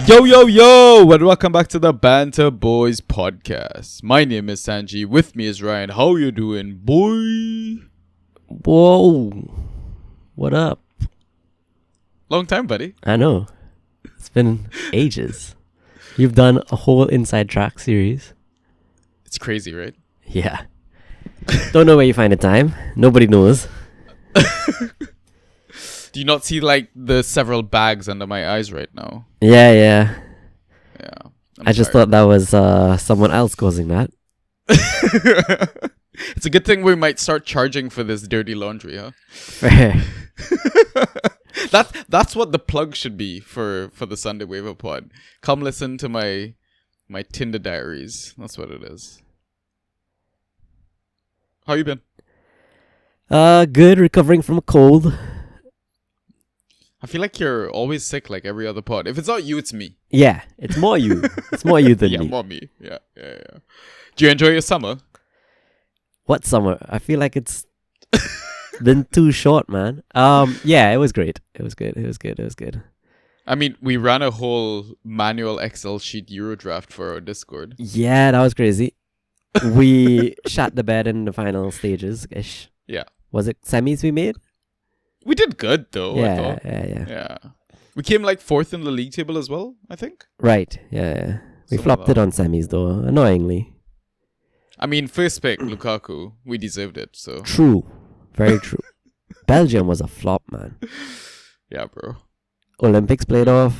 Yo, and welcome back to the Banter Boys podcast. My name is Sanji. With me is Ryan. How you doing, boy? Whoa. What up? Long time, buddy. I know. It's been ages. You've done a whole Inside Track series. It's crazy, right? Yeah. Don't know where you find the time. Nobody knows. Do you not see like the several bags under my eyes right now? Yeah. Yeah. I just thought that was someone else causing that. It's a good thing we might start charging for this dirty laundry, huh? Fair. That's what the plug should be for the Sunday Waiver Pod. Come listen to my Tinder diaries. That's what it is. How you been? Good. Recovering from a cold. I feel like you're always sick like every other pod. If it's not you, it's me. Yeah, it's more you. It's more you than yeah, me. more me. Yeah. Do you enjoy your summer? What summer? I feel like it's been too short, man. Yeah, it was great. It was good. I mean, we ran a whole manual Excel sheet Euro draft for our Discord. Yeah, that was crazy. We shot the bed in the final stages-ish. Yeah. Was it semis we made? We did good, though, I thought. Yeah. We came like fourth in the league table as well, I think. Right, yeah. We flopped it on semis, though, annoyingly. I mean, first pick, Lukaku. We deserved it, so. True. Very true. Belgium was a flop, man. Yeah, bro. Olympics played off.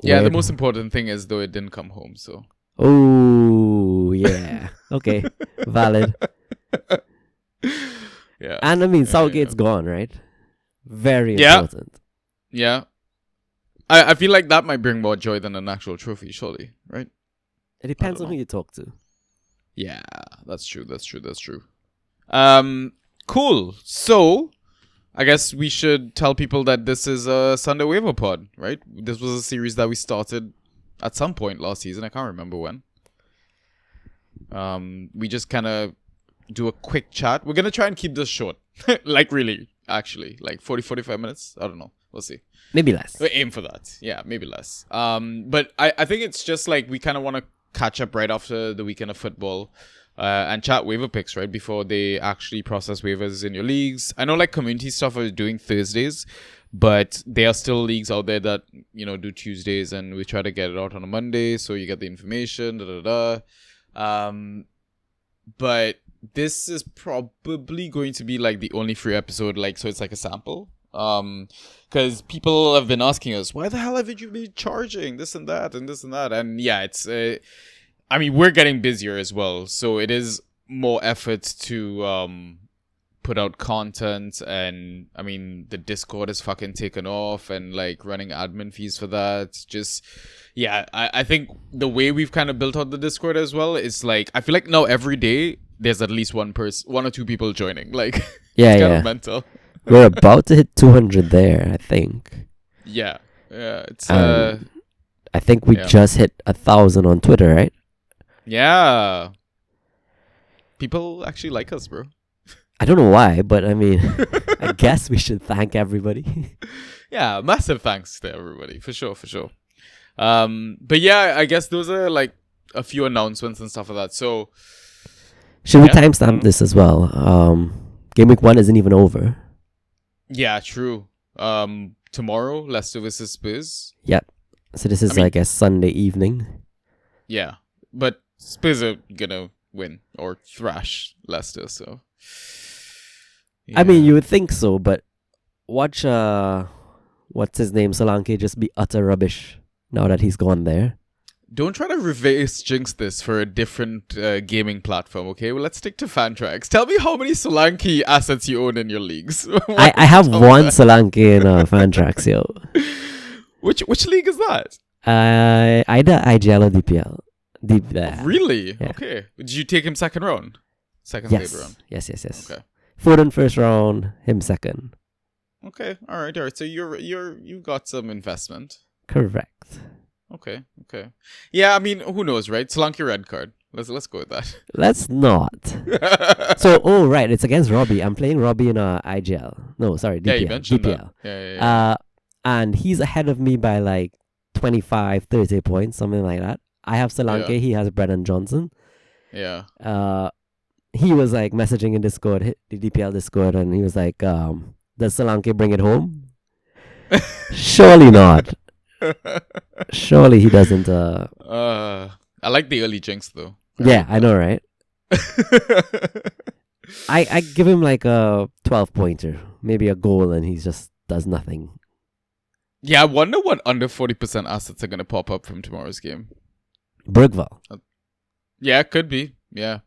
Yeah, the most important thing is, though, it didn't come home, so. Oh, yeah. Okay, valid. Yeah. And I mean, Southgate's gone, right? Very Yeah. important. Yeah. I feel like that might bring more joy than an actual trophy, surely, right? It depends on who you talk to. Yeah, that's true. Cool. So, I guess we should tell people that this is a Sunday Waiver Pod, right? This was a series that we started at some point last season. I can't remember when. We just kind of do a quick chat. We're going to try and keep this short. Like really, actually. Like 45 minutes. I don't know. We'll see. Maybe less. We aim for that. Yeah, maybe less. But I think it's just like we kind of want to catch up right after the weekend of football and chat waiver picks, right? Before they actually process waivers in your leagues. I know like community stuff are doing Thursdays, but there are still leagues out there that, you know, do Tuesdays, and we try to get it out on a Monday so you get the information, but this is probably going to be like the only free episode, like, so it's like a sample. Because people have been asking us, why the hell haven't you been charging this and that and this and that? And yeah, it's, I mean, we're getting busier as well. So it is more effort to put out content. And I mean, the Discord is fucking taken off, and like running admin fees for that. Just, yeah, I think the way we've kind of built out the Discord as well is like, I feel like now every day there's at least one or two people joining. Like, it's kind of mental. We're about to hit 200 there, I think. Yeah. It's I think we just hit 1,000 on Twitter, right? Yeah. People actually like us, bro. I don't know why, but I mean, I guess we should thank everybody. Yeah, massive thanks to everybody, for sure. But yeah, I guess those are like a few announcements and stuff like that. So, should we timestamp this as well? Game week 1 isn't even over. Yeah, true. Tomorrow, Leicester versus Spurs. Yep. So this is, I guess, Sunday evening. Yeah, but Spurs are gonna win or thrash Leicester. So, yeah. I mean, you would think so, but watch what's his name, Solanke, just be utter rubbish now that he's gone there. Don't try to reverse jinx this for a different gaming platform, okay? Well, let's stick to Fantrax. Tell me how many Solanke assets you own in your leagues. I have one Solanke in Fantrax, yo. Which league is that? Either IGL or DPL. Really? Yeah. Okay. Did you take him second round? Third round? Yes. Okay. Foden first round, him second. Okay. All right. So you've got some investment. Correct. Okay. Yeah, I mean, who knows, right? Solanke red card. Let's go with that. Let's not. So, right, it's against Robbie. I'm playing Robbie in IGL. No, sorry, DPL. Yeah, you mentioned DPL. that. Yeah. and he's ahead of me by like 25, 30 points, something like that. I have Solanke, Yeah. he has Brennan Johnson. Yeah. He was like messaging in Discord, the DPL Discord, and he was like, does Solanke bring it home? Surely not. Surely he doesn't. I like the early jinx though. Yeah, I know, right? I give him like a 12-pointer, maybe a goal, and he just does nothing. Yeah, I wonder what under 40% assets are going to pop up from tomorrow's game. Bergvall. Yeah, it could be. Yeah.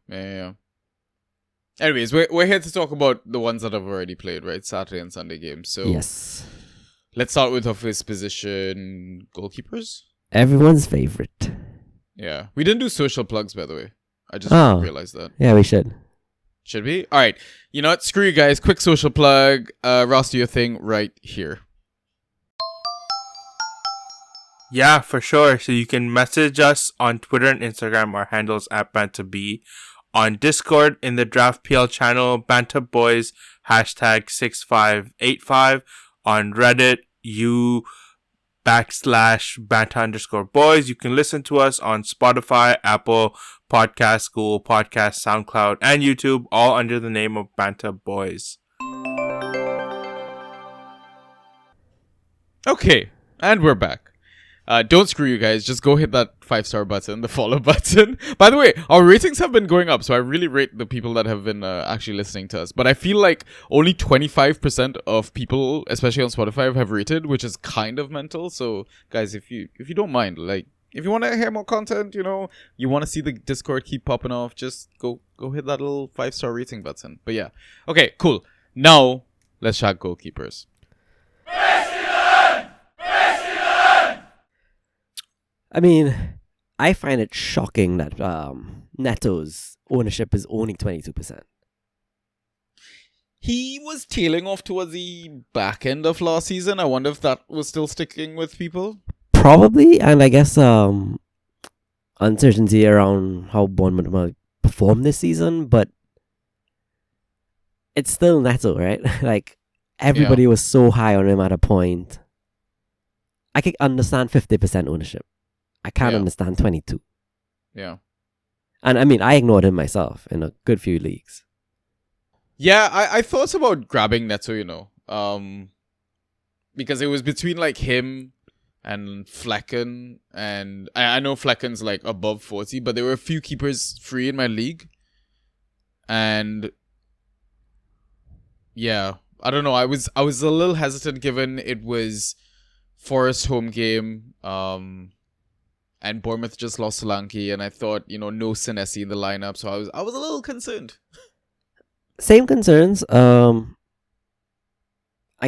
Anyways, we're here to talk about the ones that have already played, right? Saturday and Sunday games. So Yes. let's start with our first position, goalkeepers. Everyone's favorite. Yeah. We didn't do social plugs, by the way. I just realized that. Yeah, we should. Should we? All right. You know what? Screw you guys. Quick social plug. Ross, do your thing right here. Yeah, for sure. So you can message us on Twitter and Instagram. Our handles at BantaB. On Discord in the Draft PL channel, Banta Boys #6585. On Reddit, /Banta_boys. You can listen to us on Spotify, Apple Podcasts, Google Podcasts, SoundCloud, and YouTube, all under the name of Banta Boys. Okay. And we're back. Don't screw you guys. Just go hit that 5-star button, the follow button. By the way, our ratings have been going up, so I really rate the people that have been actually listening to us. But I feel like only 25% of people, especially on Spotify, have rated, which is kind of mental. So, guys, if you don't mind, like, if you want to hear more content, you know, you want to see the Discord keep popping off, just go hit that little 5-star rating button. But yeah, okay, cool. Now let's chat goalkeepers. I mean, I find it shocking that Neto's ownership is only 22%. He was tailing off towards the back end of last season. I wonder if that was still sticking with people. Probably, and I guess uncertainty around how Bournemouth will perform this season, but it's still Neto, right? Like, everybody was so high on him at a point. I can understand 50% ownership. I can't understand 22. Yeah. And I mean, I ignored him myself in a good few leagues. Yeah, I thought about grabbing Neto, you know. Because it was between like him and Flecken, and I know Flecken's like above 40, but there were a few keepers free in my league. And yeah, I don't know. I was a little hesitant given it was Forest home game. And Bournemouth just lost to Solanke, and I thought, you know, no Senesi in the lineup, so I was a little concerned. Same concerns. I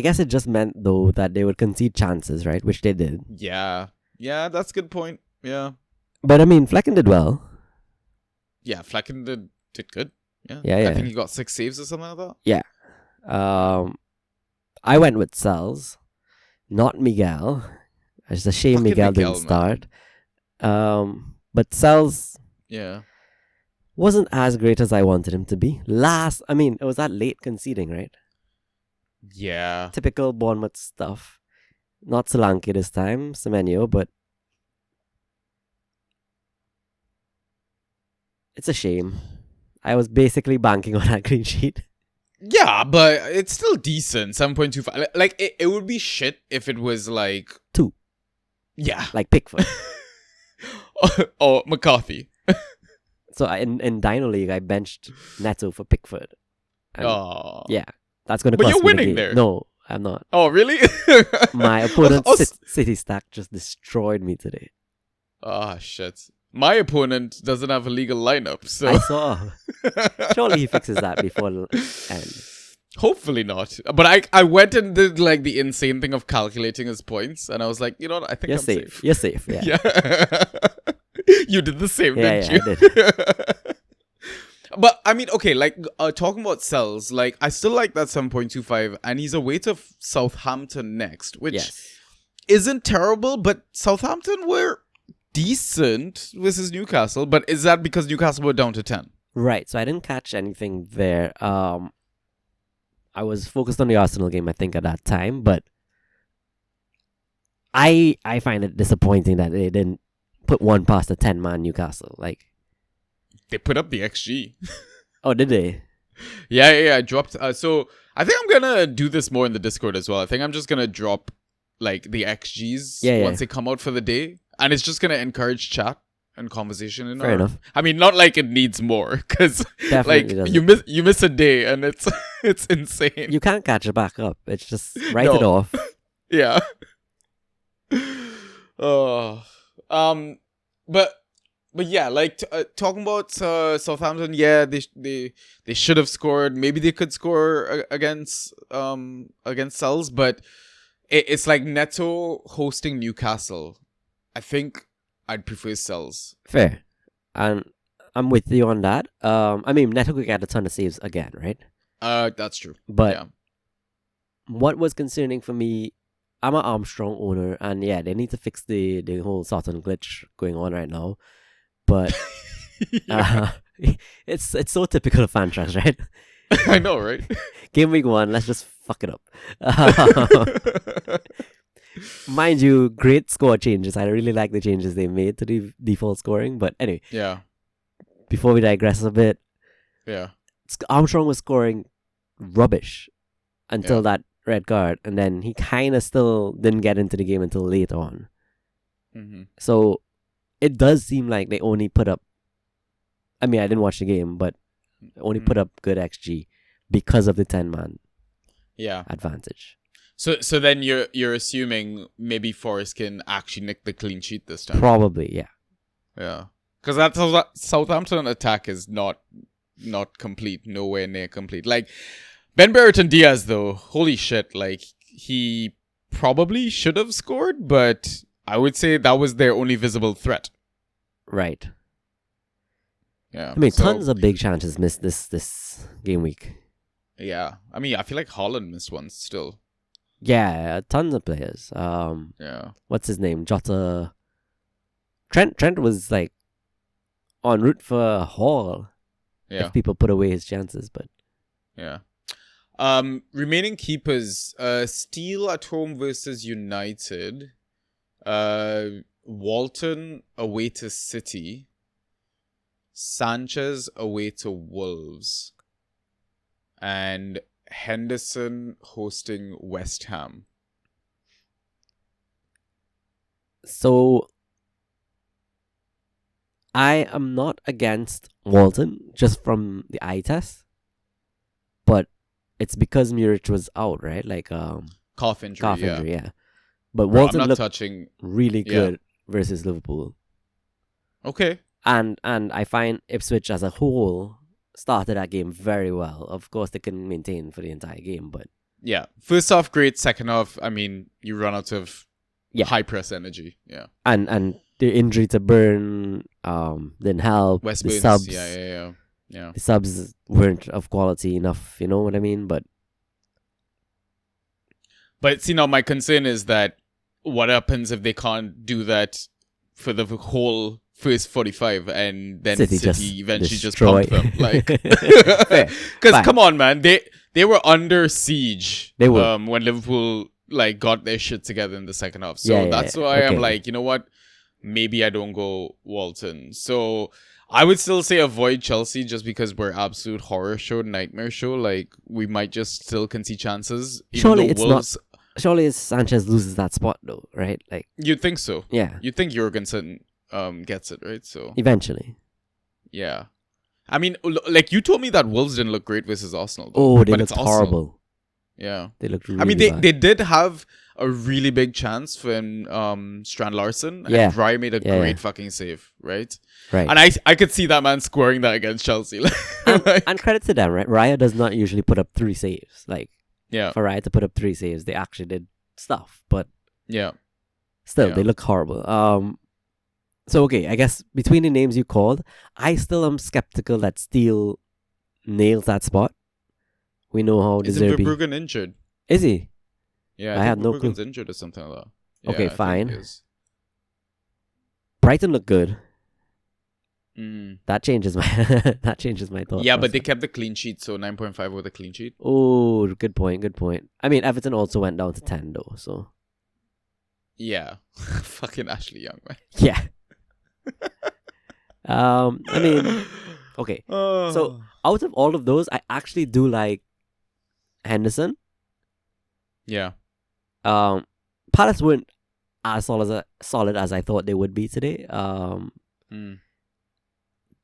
guess it just meant though that they would concede chances, right? Which they did. Yeah, that's a good point. Yeah, but I mean, Flecken did well. Yeah, Flecken did good. Yeah. I think he got 6 saves or something like that. Yeah. I went with Sells, not Miguel. It's a shame Fucking Miguel didn't man. start. But Sells wasn't as great as I wanted him to be. It was that late conceding, right? Yeah. Typical Bournemouth stuff. Not Solanke this time, Semenyo, but it's a shame. I was basically banking on that clean sheet. Yeah, but it's still decent. 7.25. Like, it would be shit if it was like 2. Yeah. Like Pickford. or McCarthy. So in Dino League, I benched Neto for Pickford. Oh. Yeah, that's going to But cost you're me the winning game. there. No, I'm not. Oh, really? My opponent's City stack just destroyed me today. Ah, shit. My opponent doesn't have a legal lineup, so... I saw. Surely he fixes that before the end. Hopefully not. But I went and did like the insane thing of calculating his points, and I was like, you know what, I think I'm safe. You're safe, yeah. Yeah. You did the same, didn't you? I did. But I mean, okay, like talking about Sells, like I still like that 7.25, and he's away to Southampton next, which isn't terrible, but Southampton were decent versus Newcastle. But is that because Newcastle were down to 10? Right, so I didn't catch anything there. I was focused on the Arsenal game, I think, at that time, but I find it disappointing that they didn't put one past the 10-man Newcastle. Like, They put up the XG. oh, did they? Yeah. I dropped. So I think I'm gonna do this more in the Discord as well. I think I'm just gonna drop like the XGs Yeah. once they come out for the day, and it's just gonna encourage chat and conversation in Fair enough. I mean, not like it needs more, because Definitely like doesn't. you miss a day and it's it's insane. You can't catch it back up. It's just write No. it off. Yeah. Oh. But yeah, like talking about Southampton, yeah, they should have scored. Maybe they could score against Sells, but it's like Neto hosting Newcastle. I think I'd prefer Sells. Fair. And I'm with you on that. I mean, Neto could get a ton of saves again, right? That's true. But Yeah. what was concerning for me, I'm an Armstrong owner, and yeah, they need to fix the whole Sutton glitch going on right now. But it's so typical of Fantrax, right? I know, right? Game week 1, let's just fuck it up. Mind you, great score changes. I really like the changes they made to the default scoring. But anyway, Yeah. before we digress a bit, Yeah. Armstrong was scoring rubbish until that red card, and then he kind of still didn't get into the game until late on. Mm-hmm. So it does seem like they only put up, I mean, I didn't watch the game, but only put up good XG because of the 10-man advantage. So then you're assuming maybe Forrest can actually nick the clean sheet this time. Probably, yeah. Yeah. Because that Southampton attack is not complete, nowhere near complete. Like, Ben Brereton Diaz, though, holy shit, like, he probably should have scored, but I would say that was their only visible threat. Right. Yeah. I mean, tons of big chances missed this game week. Yeah. I mean, I feel like Holland missed one still. Yeah, tons of players. Yeah. What's his name? Jota. Trent was, like, en route for a haul. Yeah. If people put away his chances, but... Yeah. Remaining keepers, Steele at home versus United, Walton away to City, Sanchez away to Wolves, and Henderson hosting West Ham. So, I am not against Walton, just from the eye test, but it's because Muric was out, right? Like Calf injury, yeah. But Bro, Walton I'm not looked touching. really good versus Liverpool. Okay. And I find Ipswich as a whole started that game very well. Of course, they couldn't maintain for the entire game, but... Yeah. First half, great. Second half, I mean, you run out of high press energy. Yeah. And the injury to Burn didn't help. West the Burns, subs, yeah. The subs weren't of quality enough, you know what I mean? But see, now my concern is that what happens if they can't do that for the whole first 45 and then City eventually just pump them? Like, because come on, man, they were under siege. They were when Liverpool like got their shit together in the second half. So that's why I'm like, you know what? Maybe I don't go Walton. So I would still say avoid Chelsea just because we're absolute horror show, nightmare show. Like, we might just still concede chances. Surely it's Wolves, not. Surely Sanchez loses that spot though, right? Like, you'd think so. Yeah. You'd think Jurgensen gets it, right? So eventually. Yeah. I mean, like, you told me that Wolves didn't look great versus Arsenal. Though, they looked horrible. Yeah. They looked really I mean, bad. they did have a really big chance when Strand Larson and Raya made a great fucking save, right? Right. And I could see that man scoring that against Chelsea. and credit to them, right? Raya does not usually put up 3 saves. Like, for Raya to put up 3 saves, they actually did stuff. But still, they look horrible. So, okay, I guess between the names you called, I still am skeptical that Steele nails that spot. We know how the Isn't Verbruggen injured? Is he? Yeah, I had no clue. Injured or something like that. Yeah, okay, fine. Brighton look good. That changes my thought. Yeah, but they kept the clean sheet, so 9.5 with a clean sheet. Oh, good point. I mean, Everton also went down to 10 though, so. Yeah. Fucking Ashley Young, man. Yeah. I mean, okay. So Oh. out of all of those, I actually do like Henderson. Yeah. Palace weren't as solid as I thought they would be today. Mm.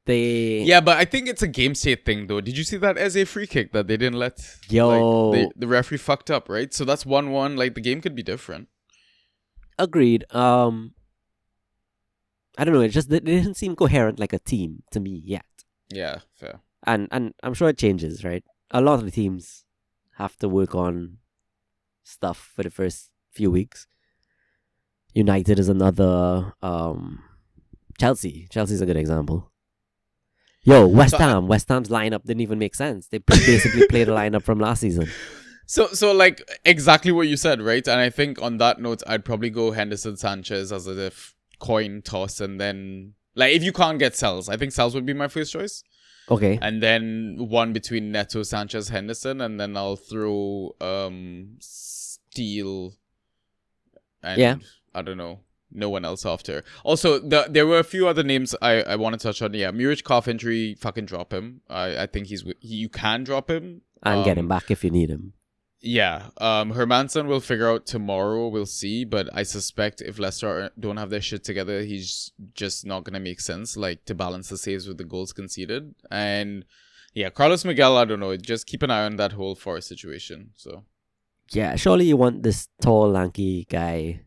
They Yeah, but I think it's a game state thing, though. Did you see that as a free kick that they didn't let? Yo. Like, the referee fucked up, right? So that's 1-1. Like, the game could be different. agreed. I don't know. It just they didn't seem coherent like a team to me yet. Yeah, fair. And I'm sure it changes, right? A lot of the teams have to work on stuff for the first few weeks. United is another. Chelsea's a good example. Yo, West Ham's lineup didn't even make sense. They basically played a lineup from last season. So like exactly what you said, right? And I think on that note, I'd probably go Henderson Sanchez as a coin toss, and then like if you can't get Sells, I think Sells would be my first choice. Okay. And then one between Neto, Sanchez, Henderson, and then I'll throw Steele and I don't know, no one else after. Also, there were a few other names I want to touch on. Yeah, Muric calf injury, fucking drop him. I think you can drop him And get him back if you need him. Yeah, Hermansen will figure out tomorrow. We'll see, but I suspect if Leicester don't have their shit together, he's just not gonna make sense. Like to balance the saves with the goals conceded, and yeah, Carlos Miguel. I don't know. Just keep an eye on that whole Forest situation. So Yeah, surely you want this tall, lanky guy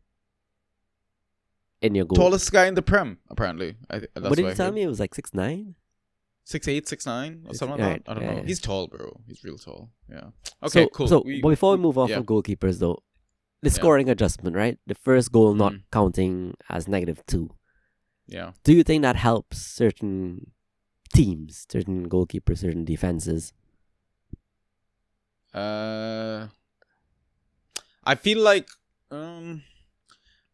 in your goal. tallest guy in the Prem, apparently. That's what did what you tell me? It was like 6'9"? 6'8", 6'9", or something like that. I don't know. Yeah. He's tall, bro. He's real tall. Yeah. Okay, cool. So but before we move off yeah. from goalkeepers, though, the scoring adjustment, right? The first goal not counting as -2. Yeah. Do you think that helps certain teams, certain goalkeepers, certain defenses? I feel like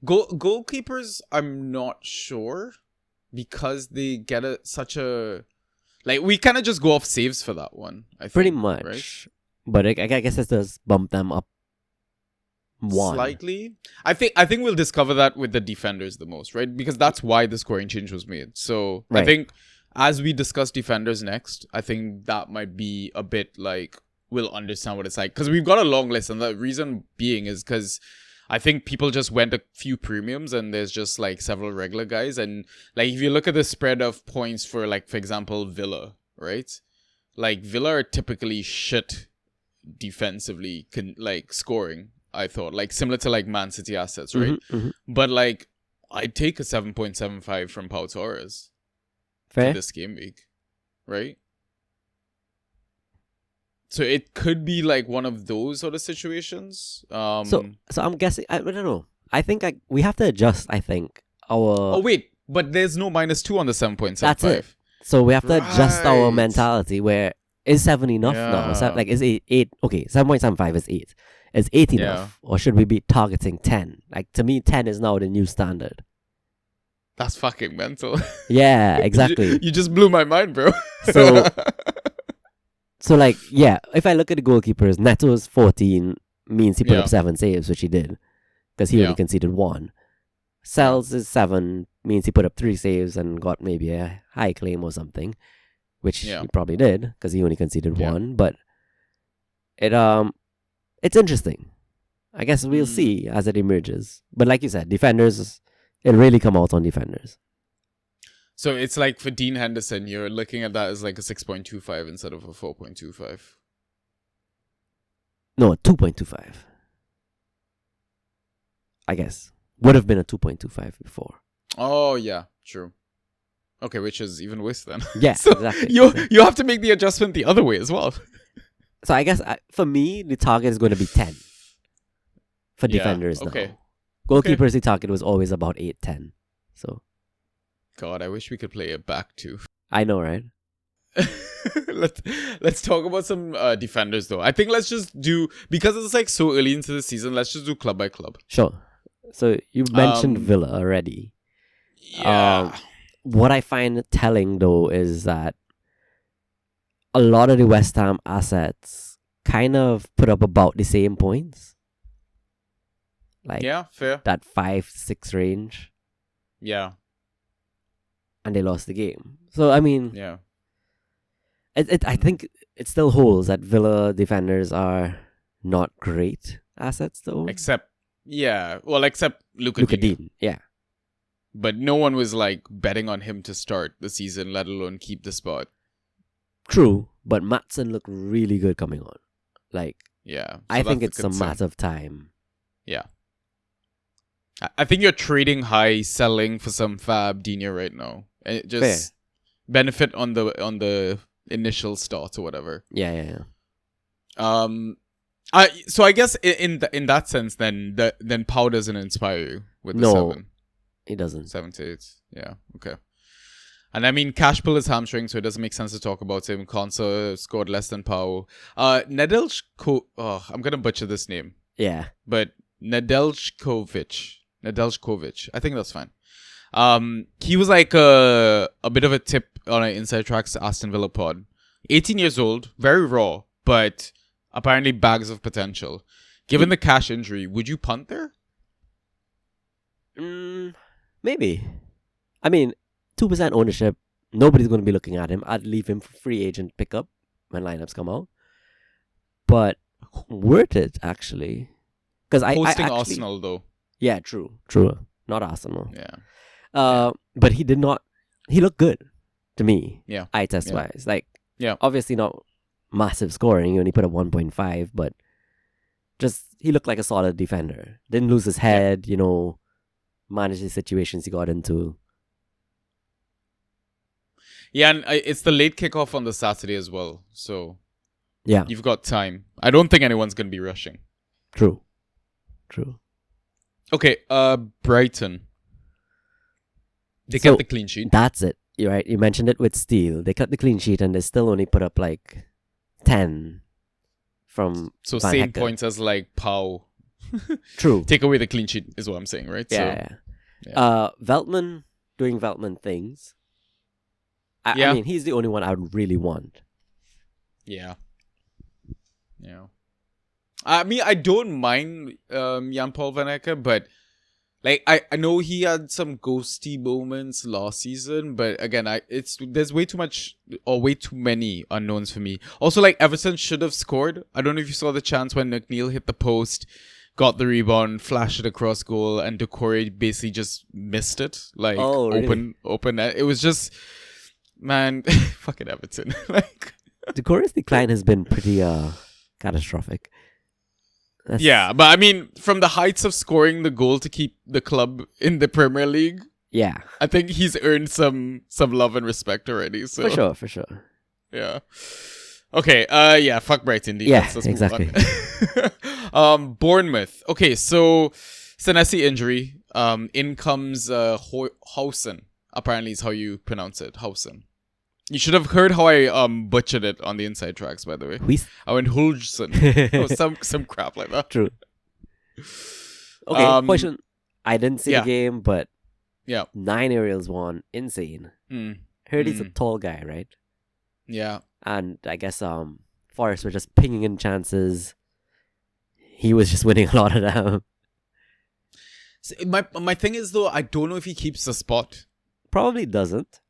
goalkeepers, I'm not sure, because they get such a like we kind of just go off saves for that one. I think, Pretty much, right? But I guess it does bump them up one slightly. I think we'll discover that with the defenders the most, right? Because that's why the scoring change was made. So Right. I think as we discuss defenders next, I think that might be a bit like we'll understand what it's like, because we've got a long list, and the reason being is because I think people just went a few premiums and there's just like several regular guys. And like if you look at the spread of points for like, for example, Villa, right? Like Villa are typically shit defensively, like scoring, I thought, like similar to like Man City assets, right? But like I'd take a 7.75 from Pau Torres Fair. this game week, right? So it could be like one of those sort of situations. So I'm guessing. I don't know. I think we have to adjust. I think our. Oh wait, but there's no -2 on the 7.75. That's it. So we have to adjust our Right. mentality. Where is 7 enough now? Yeah. Like is 8? Okay, 7.75 is 8. Is 8 enough, or should we be targeting 10? Like to me, 10 is now the new standard. That's fucking mental. Yeah, exactly. You just blew my mind, bro. So like, yeah, if I look at the goalkeepers, Neto's 14 means he put up 7 saves, which he did, because he only conceded 1. Sells is 7 means he put up 3 saves and got maybe a high claim or something, which he probably did because he only conceded 1. But it's interesting. I guess we'll see as it emerges. But like you said, defenders, it'll really come out on defenders. So it's like for Dean Henderson, you're looking at that as like a 6.25 instead of a 4.25. No, 2.25. I guess. Would have been a 2.25 before. Oh yeah, true. Okay, which is even worse then. Yeah, So exactly. You have to make the adjustment the other way as well. So I guess for me, the target is going to be 10 for Yeah, defenders okay. now. Goalkeepers, the target was always about 8, 10. So God, I wish we could play it back too. I know, right? Let's talk about some defenders though. I think let's just do, because it's like so early into the season, let's just do club by club. Sure. So you mentioned Villa already. Yeah. What I find telling though is that a lot of the West Ham assets kind of put up about the same points. like Yeah, fair. that 5-6 range, Yeah, and they lost the game. So I mean, yeah. I think it still holds that Villa defenders are not great assets though. Except Luka Luka Digne. Dean, yeah, But no one was like betting on him to start the season, let alone keep the spot. true. But Matson looked really good coming on. Like Yeah, so I think that's it's the a concern. matter of time. Yeah, I think you're trading high, selling for some fab Digne right now, and it just benefit on the initial start or whatever. Yeah. So I guess in that sense, then Pau doesn't inspire you with the No. 7, It doesn't. 7 to 8. Yeah, okay. And I mean, Cash pulled his hamstring, so it doesn't make sense to talk about him. Konsa scored less than Pau. I'm gonna butcher this name, Yeah. but Nedeljkovic. I think that's fine. He was like a bit of a tip on an Inside Tracks Aston Villa pod. 18 years old, very raw, but apparently bags of potential. Given the Cash injury, would you punt there? Maybe. I mean, 2% ownership. Nobody's going to be looking at him. I'd leave him for free agent pickup when lineups come out. But worth it, actually. Because I Hosting actually, Arsenal, though. Yeah, true. Not Arsenal. Yeah. But he did not. He looked good to me. Yeah. Eye test wise. Like, yeah. Obviously not massive scoring. He only put up 1.5, but just he looked like a solid defender. Didn't lose his head, managed the situations he got into. Yeah, and it's the late kickoff on the Saturday as well. So Yeah. you've got time. I don't think anyone's going to be rushing. True. Okay, Brighton. They So, kept the clean sheet. That's it. You're right. You mentioned it with Steele. They cut the clean sheet and they still only put up like 10 from So Van same Hekken. points as like Pau. True. Take away the clean sheet is what I'm saying, right? Yeah. Veltman doing Veltman things. I mean, he's the only one I would really want. Yeah. I mean, I don't mind Jan-Paul Van Hekken, but like I know he had some ghosty moments last season, but again, there's way too much or way too many unknowns for me. Also, like Everton should have scored. I don't know if you saw the chance when McNeil hit the post, got the rebound, flashed it across goal, and Decore basically just missed it. Like really? open net. It was just, man, fucking Everton. Like Decore's decline has been pretty catastrophic. Yeah, but I mean, from the heights of scoring the goal to keep the club in the Premier League, yeah, I think he's earned some love and respect already. So for sure. Yeah. Okay. Fuck Brighton. Yeah, Let's exactly. move on. Bournemouth. Okay, so Senesi injury. In comes Housen. Apparently, is how you pronounce it. Housen. You should have heard how I butchered it on the Inside Tracks, by the way. I went Hulsen. some crap like that. True. Okay, question. I didn't see the game, but 9 aerials won. Insane. Heard he's a tall guy, right? Yeah. And I guess Forest were just pinging in chances. He was just winning a lot of them. So my thing is though, I don't know if he keeps the spot. Probably doesn't.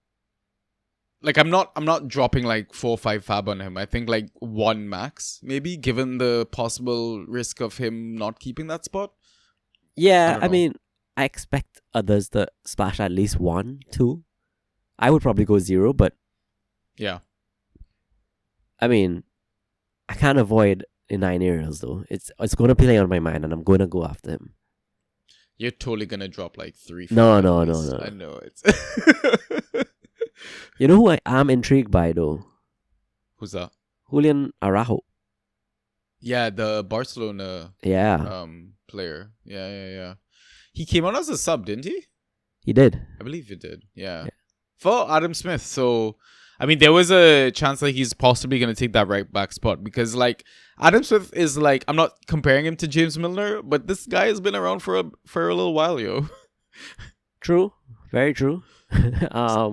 Like I'm not dropping like 4 or 5 fab on him. I think like 1 max, maybe, given the possible risk of him not keeping that spot. Yeah, I mean, I expect others to splash at least 1, 2. I would probably go 0, but yeah. I mean, I can't avoid the 9 aerials though. It's going to play on my mind, and I'm going to go after him. You're totally gonna drop like 3. No. I know it's. You know who I am intrigued by though? Who's that? Julian Araujo. Yeah, the Barcelona player. Yeah. He came on as a sub, didn't he? He did. I believe he did. Yeah. For Adam Smith. So, I mean, there was a chance that he's possibly going to take that right back spot because, like, Adam Smith is like, I'm not comparing him to James Milner, but this guy has been around for a little while, yo. True. Very true.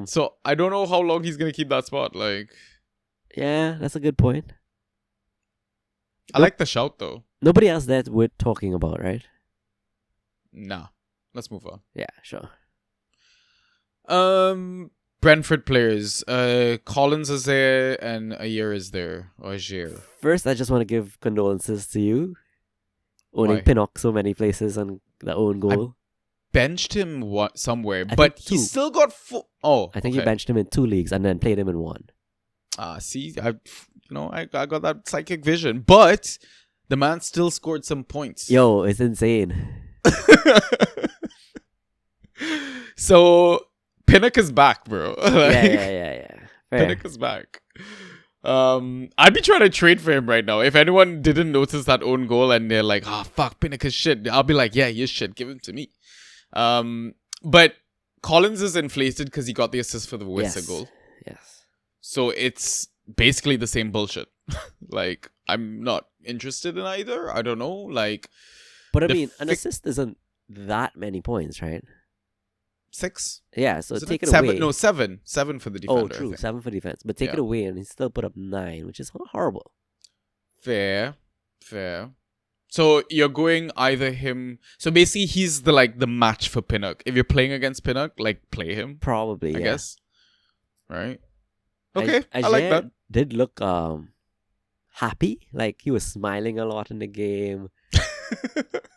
So I don't know how long he's gonna keep that spot. Like, yeah, that's a good point. I like the shout though. Nobody else that we're talking about, right? Nah. Let's move on. Yeah, sure. Brentford players. Collins is there and Ayer is there. Or Ayer. First, I just want to give condolences to you. Owning Why? Pinnock so many places on the own goal. Benched him somewhere, I but think he two. still got full. Oh, I think okay. you benched him in 2 leagues and then played him in 1. See, I got that psychic vision, but the man still scored some points. Yo, it's insane. So Pinnock is back, bro. Yeah. Fair. Pinnock is back. I'd be trying to trade for him right now. If anyone didn't notice that own goal and they're like, fuck, Pinnock is shit, I'll be like, yeah, he is shit. Give him to me. But Collins is inflated because he got the assist for the Wissa goal. Yes. So it's basically the same bullshit. Like, I'm not interested in either. I don't know. Like, But I the mean, an assist isn't that many points, right? 6? Yeah, so Isn't take it? it 7? away. No, 7. 7 for the defender. Oh, I true. think. 7 for defense. But take Yeah. it away and he still put up 9, which is horrible. Fair. So you're going either him. So basically, he's the match for Pinnock. If you're playing against Pinnock, play him. Probably, I yeah. guess. Right. Okay, I like Ajer that. Did look happy. Like, he was smiling a lot in the game.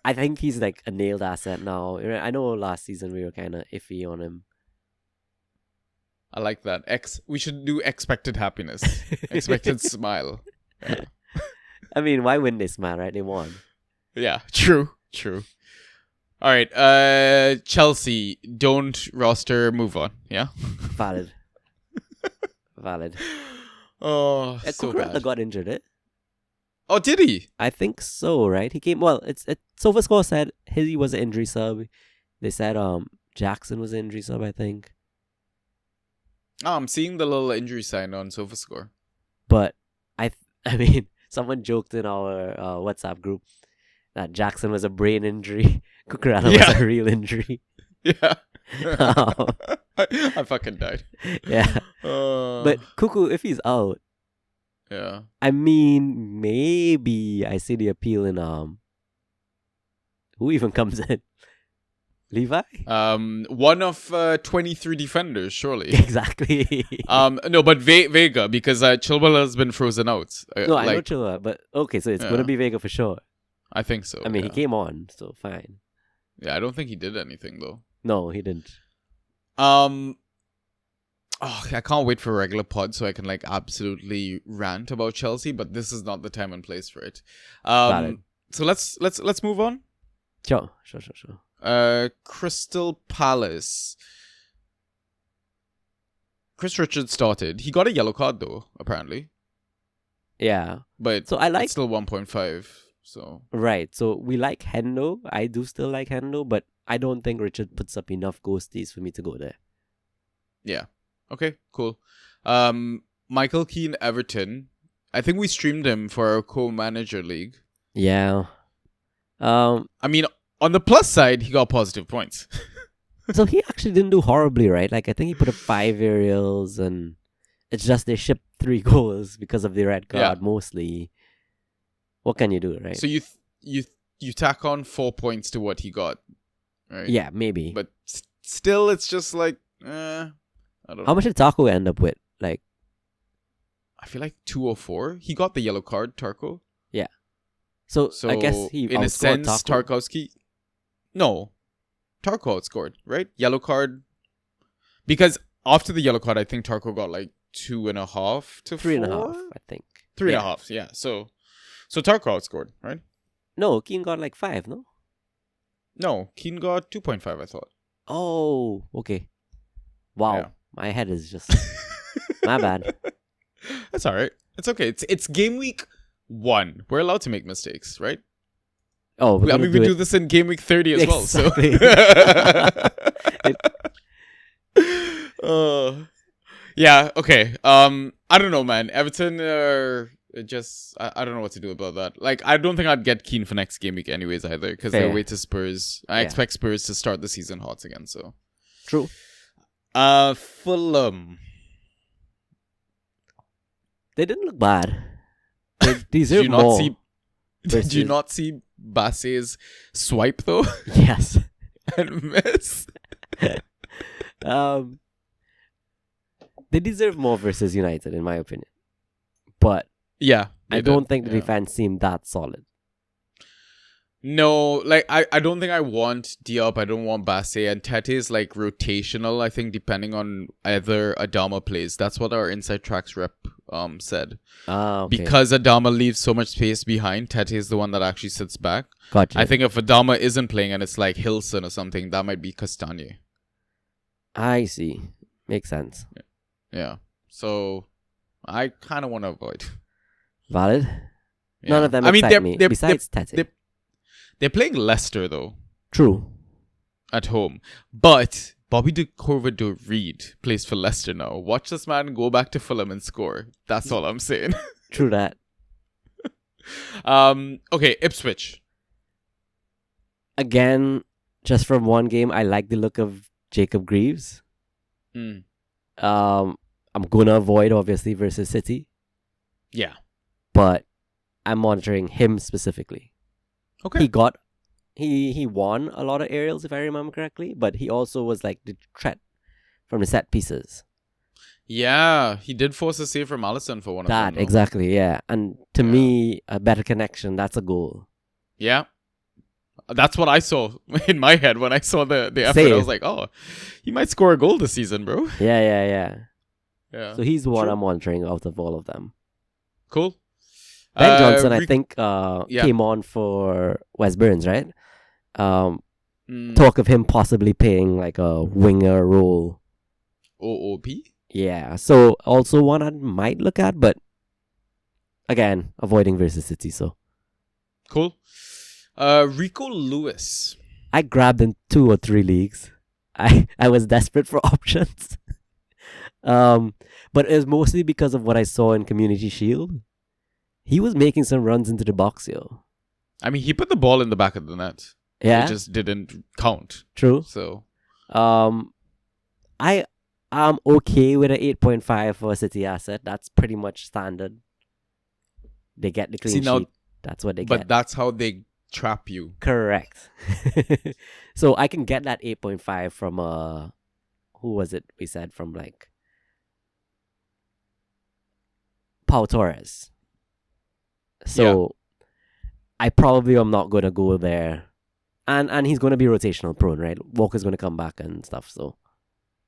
I think he's like a nailed asset now. I know last season we were kind of iffy on him. I like that. We should do expected happiness. Expected smile. Yeah. I mean, why wouldn't they smile, right? They won. Yeah, true. All right, Chelsea, don't roster, move on. Yeah? Valid. Oh, so Cucurella bad. got injured, eh? Oh, did he? I think so, right? He came. Well, SofaScore said he was an injury sub. They said Jackson was an injury sub, I think. Oh, I'm seeing the little injury sign on SofaScore. But I mean, someone joked in our WhatsApp group that Jackson was a brain injury, Cucurella was a real injury. Yeah. Oh. I fucking died. Yeah. But Cuckoo, if he's out, yeah. I mean, maybe I see the appeal in who even comes in? Levi? One of 23 defenders, surely. Exactly. No, but Vega, because Chilwell has been frozen out. No, I know Chilwell, but okay, so it's gonna be Vega for sure. I think so. I mean, he came on, so fine. Yeah, I don't think he did anything though. No, he didn't. I can't wait for a regular pod so I can absolutely rant about Chelsea, but this is not the time and place for it. Valid. So let's move on. Sure. Crystal Palace. Chris Richards started. He got a yellow card though, apparently. Yeah. But so I like it's still 1.5. So right. So we like Hendo. I do still like Hendo, but I don't think Richard puts up enough ghosties for me to go there. Yeah. Okay, cool. Michael Keane, Everton. I think we streamed him for our co-manager league. Yeah. I mean, on the plus side, he got positive points. So he actually didn't do horribly, right? Like, I think he put up 5 aerials, and it's just they shipped 3 goals because of the red card, mostly. What can you do, right? So you tack on 4 points to what he got, right? Yeah, maybe. But still, it's just I don't know. How much did Taco end up with? Like, I feel like 2 or 4. He got the yellow card, Tarko. Yeah. So I guess he in a sense, Taco. Tarkowski. No, Tarko outscored, right? Yellow card. Because after the yellow card, I think Tarko got 2.5 to 4. 3.5, I think. 3.5, yeah. So Tarko outscored, right? No, Keane got 5, no? No, Keane got 2.5, I thought. Oh, okay. Wow. Yeah. My head is just... my bad. That's all right. It's okay. It's game week 1. We're allowed to make mistakes, right? Oh, we do this in game week 30 as exactly. well. So, yeah. Okay. I don't know, man. Everton are just I don't know what to do about that. I don't think I'd get Keane for next game week, anyways, either, because they're away to Spurs. I expect Spurs to start the season hot again. So true. Fulham. They didn't look bad. They deserve more. Did you not see Basse's swipe though Yes. and miss? Um, they deserve more versus United, in my opinion. But Yeah, I they don't did, think the yeah. defense seemed that solid. No, like I don't think I want Diop. I don't want Basse, and Tete is like rotational. I think depending on either Adama plays. That's what our Inside Tracks rep said. Okay. Because Adama leaves so much space behind, Tete is the one that actually sits back. Gotcha. I think if Adama isn't playing and it's like Hilson or something, that might be Castagne. I see. Makes sense. Yeah. So I kind of want to avoid. Valid. Yeah. None of them I mean, excite me. Besides Tete. They're playing Leicester though True. at home, but Bobby de Reed plays for Leicester now. Watch this man go back to Fulham and score. That's all I'm saying. True that. Okay, Ipswich. Again, just from one game, I like the look of Jacob Greaves. Mm. I'm gonna avoid obviously versus City, Yeah. but I'm monitoring him specifically. Okay. He won a lot of aerials if I remember correctly, but he also was like the threat from the set pieces. Yeah, he did force a save from Allison for one of them. That though. exactly, yeah. And to Yeah. me, a better connection, that's a goal. Yeah. That's what I saw in my head when I saw the effort. Save. I was like, oh, he might score a goal this season, bro. Yeah. Yeah. So he's the one True. I'm monitoring out of all of them. Cool. Ben Johnson, I Rick- think, yeah. came on for West Burns, right? Mm, Talk of him possibly playing like a winger role. OOP? Yeah, so also one I might look at, but again, avoiding versus City. So Cool. Rico Lewis. I grabbed in 2 or 3 leagues. I was desperate for options. But it was mostly because of what I saw in Community Shield. He was making some runs into the box, yo. I mean, he put the ball in the back of the net. Yeah, It just didn't count. true. So, I am okay with an 8.5 for a City asset. That's pretty much standard. They get the clean See, now- sheet. That's what they but get. that's how they trap you. Correct. So I can get that 8.5 from who was it we said from like Pau Torres. So I probably am not gonna go there. And he's gonna be rotational prone, right? Walker's gonna come back and stuff, so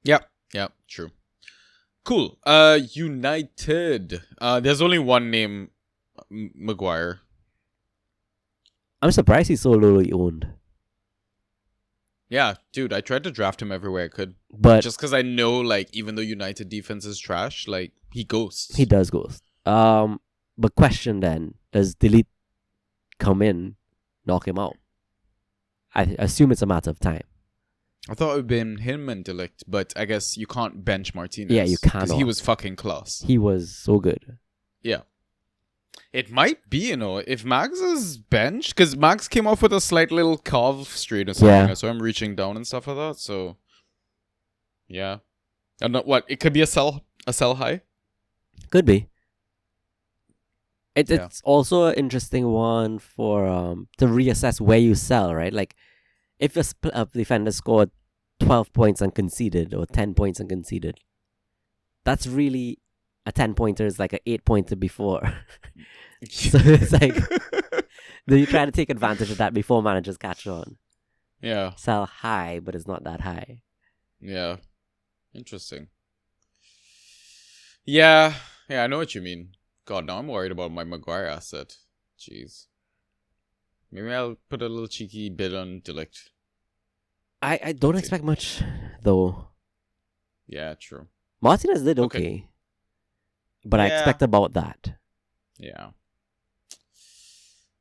Yep, true. Cool. United. There's only one name, Maguire. I'm surprised he's so lowly owned. Yeah, dude, I tried to draft him everywhere I could. But Just because I know, like, even though United defense is trash, like, he ghosts. he does ghost. But question then, does Delete come in, knock him out? I assume it's a matter of time. I thought it would have been him and Delict, but I guess you can't bench Martinez. Yeah, you Because he cannot. was fucking class. He was so good. Yeah. It might be, if Mags is benched, because Mags came off with a slight little calf strain or something, Yeah. so I'm reaching down and stuff like that, so yeah. I don't know what, it could be a sell high? Could be. Yeah. It's also an interesting one for to reassess where you sell, right? Like if a defender scored 12 points and conceded or 10 points and conceded, that's really a 10-pointer is like an 8-pointer before. So it's like, do you try to take advantage of that before managers catch on? Yeah. Sell high, but it's not that high. Yeah. Interesting. Yeah, I know what you mean. God, now I'm worried about my Maguire asset. Jeez. Maybe I'll put a little cheeky bid on Delict. I don't See. expect much, though. Yeah, true. Martinez did Okay. okay. But I Yeah. expect about that. Yeah.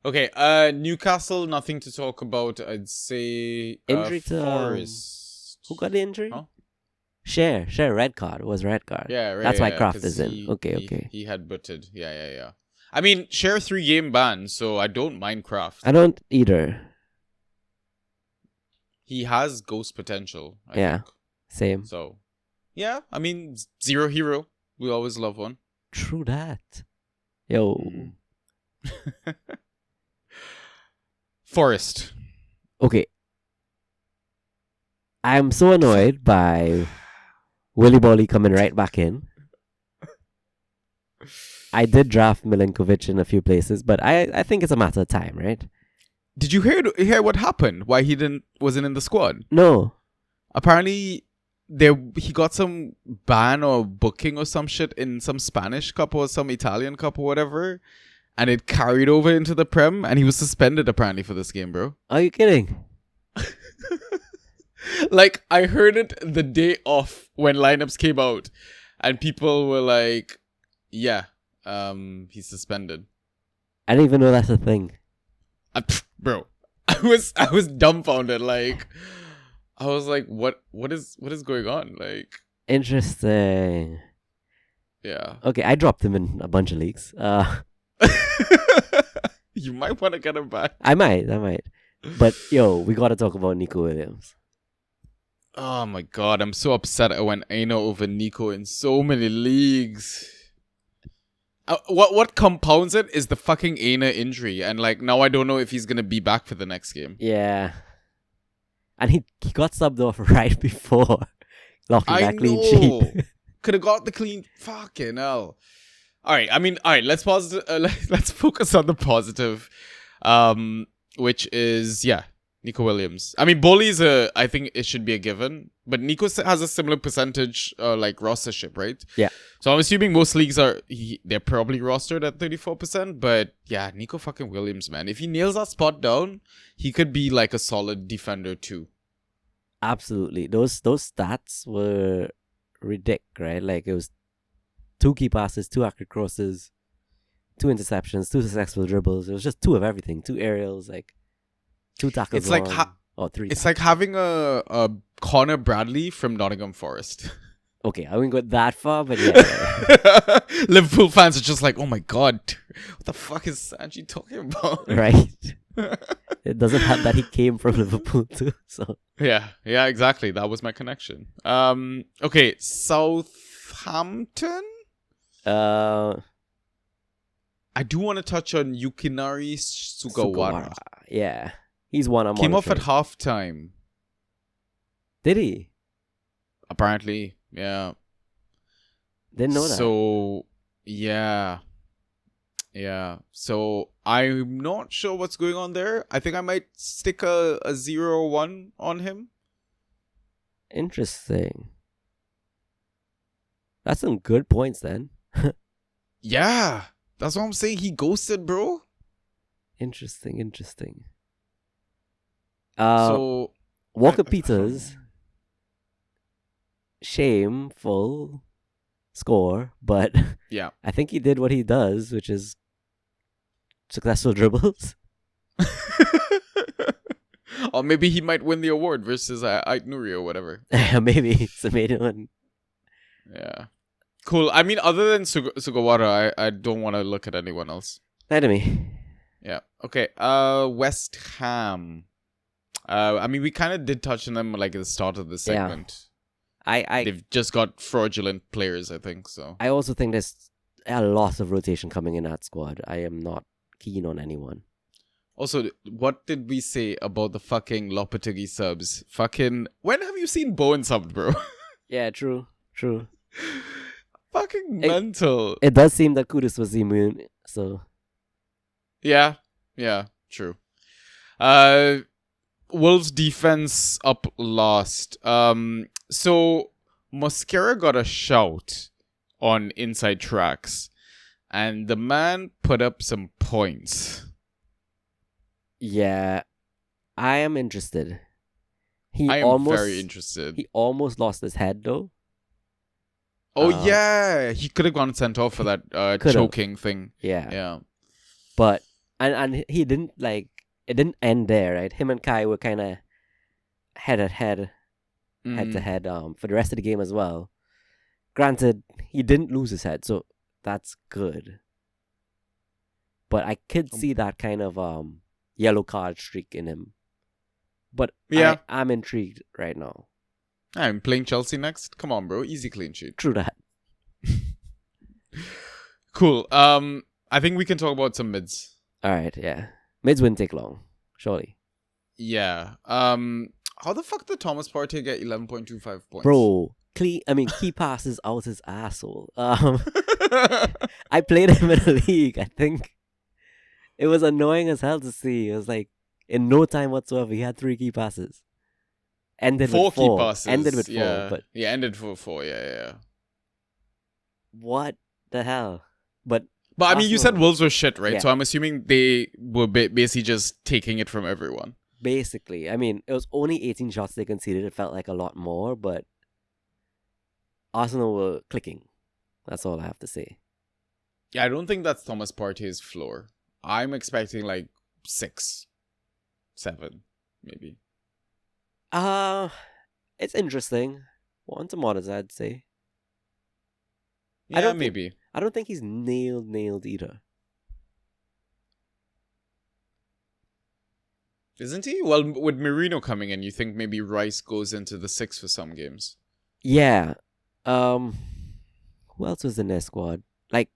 Okay, Newcastle, nothing to talk about. I'd say Injury to, Forest. Who got the injury? Huh? Share, red card. It was red card. Yeah, right. That's why yeah, Kraft 'cause is in. he- Okay. He had butted. Yeah. I mean, share 3-game ban, so I don't mind Kraft. I don't either. He has ghost potential, I Yeah. think. Same. So, yeah, I mean, zero hero. We always love one. True that. Yo. Mm. Forest. Okay. I'm so annoyed by Willy Bolly coming right back in. I did draft Milinkovic in a few places, but I think it's a matter of time, right? Did you hear what happened? Why he wasn't in the squad? No. Apparently, he got some ban or booking or some shit in some Spanish cup or some Italian cup or whatever, and it carried over into the Prem, and he was suspended apparently for this game, bro. Are you kidding? Like, I heard it the day off when lineups came out, and people were like, "Yeah, he's suspended." I didn't even know that's a thing. Bro, I was dumbfounded. Like, I was like, what is going on? Like, Interesting. yeah. Okay, I dropped him in a bunch of leagues. You might want to get him back. I might. But yo, we gotta talk about Nico Williams. Oh my god, I'm so upset I went Aina over Nico in so many leagues. What compounds it is the fucking Aina injury, and like now I don't know if he's gonna be back for the next game. Yeah. And he got subbed off right before locking that clean sheet. Could have got the clean fucking hell. All right, let's pause. Let's focus on the positive, which is Nico Williams. I mean, Bolly's I think it should be a given, but Nico has a similar percentage, like rostership, right? Yeah. So I'm assuming most leagues they're probably rostered at 34%, but yeah, Nico fucking Williams, man. If he nails that spot down, he could be like a solid defender too. Absolutely. Those stats were ridiculous, right? Like it was 2 key passes, 2 accurate crosses, 2 interceptions, 2 successful dribbles. It was just 2 of everything. 2 aerials, like 2 tackles. It's like 3. It's like having a Connor Bradley from Nottingham Forest. Okay, I wouldn't go that far, but yeah. Liverpool fans are just like, oh my god, what the fuck is Sanji talking about? Right. It doesn't help that he came from Liverpool too. So yeah, exactly. That was my connection. Okay, Southampton. I do want to touch on Yukinari Sugawara. Yeah, he's one I'm came off at monitoring. halftime. Did he? Apparently, yeah. Didn't know that. So yeah. So I'm not sure what's going on there. I think I might stick a 0-1 on him. Interesting. That's some good points then. Yeah, that's what I'm saying. He ghosted, bro. Interesting. So Walker Peters, shameful score, but yeah. I think he did what he does, which is successful dribbles. Or maybe he might win the award versus Ait Nuri or whatever. Maybe it's a main one. Yeah. Cool. I mean, other than Sugawara, I don't want to look at anyone else. Neither me. Yeah. Okay. West Ham. I mean, we kind of did touch on them like at the start of the segment. They've just got fraudulent players, I think. So I also think there's a lot of rotation coming in that squad. I am not keen on anyone. Also, what did we say about the fucking Lopetegui subs? Fucking, when have you seen Bowen subbed, bro? Yeah, true. Fucking mental. It does seem that Kudus was immune, so Yeah, true. Wolves defense up last. So Mosquera got a shout on Inside Tracks, and the man put up some points. yeah, I am interested. I am very interested. He almost lost his head though. Oh yeah, he could have gone sent off for that choking thing. Yeah. But and he didn't it didn't end there, right? Him and Kai were kind of head to head for the rest of the game as well. Granted, he didn't lose his head, so that's good. But I could see that kind of yellow card streak in him. But yeah, I'm intrigued right now. I'm playing Chelsea next. Come on, bro. Easy clean sheet. True that. Cool. I think we can talk about some mids. All right, yeah. Mids wouldn't take long. Surely. Yeah. How the fuck did Thomas Partey get 11.25 points? Bro, key passes out his asshole. I played him in a league, I think. It was annoying as hell to see. It was like, in no time whatsoever, he had 3 key passes. Ended Four with key 4. passes. Ended with 4, yeah. but Yeah, ended for 4. Yeah. what the hell? But I mean, you said Arsenal- Wolves were shit, right? Yeah. So I'm assuming they were basically just taking it from everyone. Basically, I mean, it was only 18 shots they conceded. It felt like a lot more, but Arsenal were clicking. That's all I have to say. Yeah, I don't think that's Thomas Partey's floor. I'm expecting like 6, 7, maybe. It's interesting. Want to monitor, I'd say. Yeah, don't think- maybe. I don't think he's nailed either. Isn't he? Well, with Merino coming in, you think maybe Rice goes into the 6 for some games. Yeah. Who else was in their squad? Like,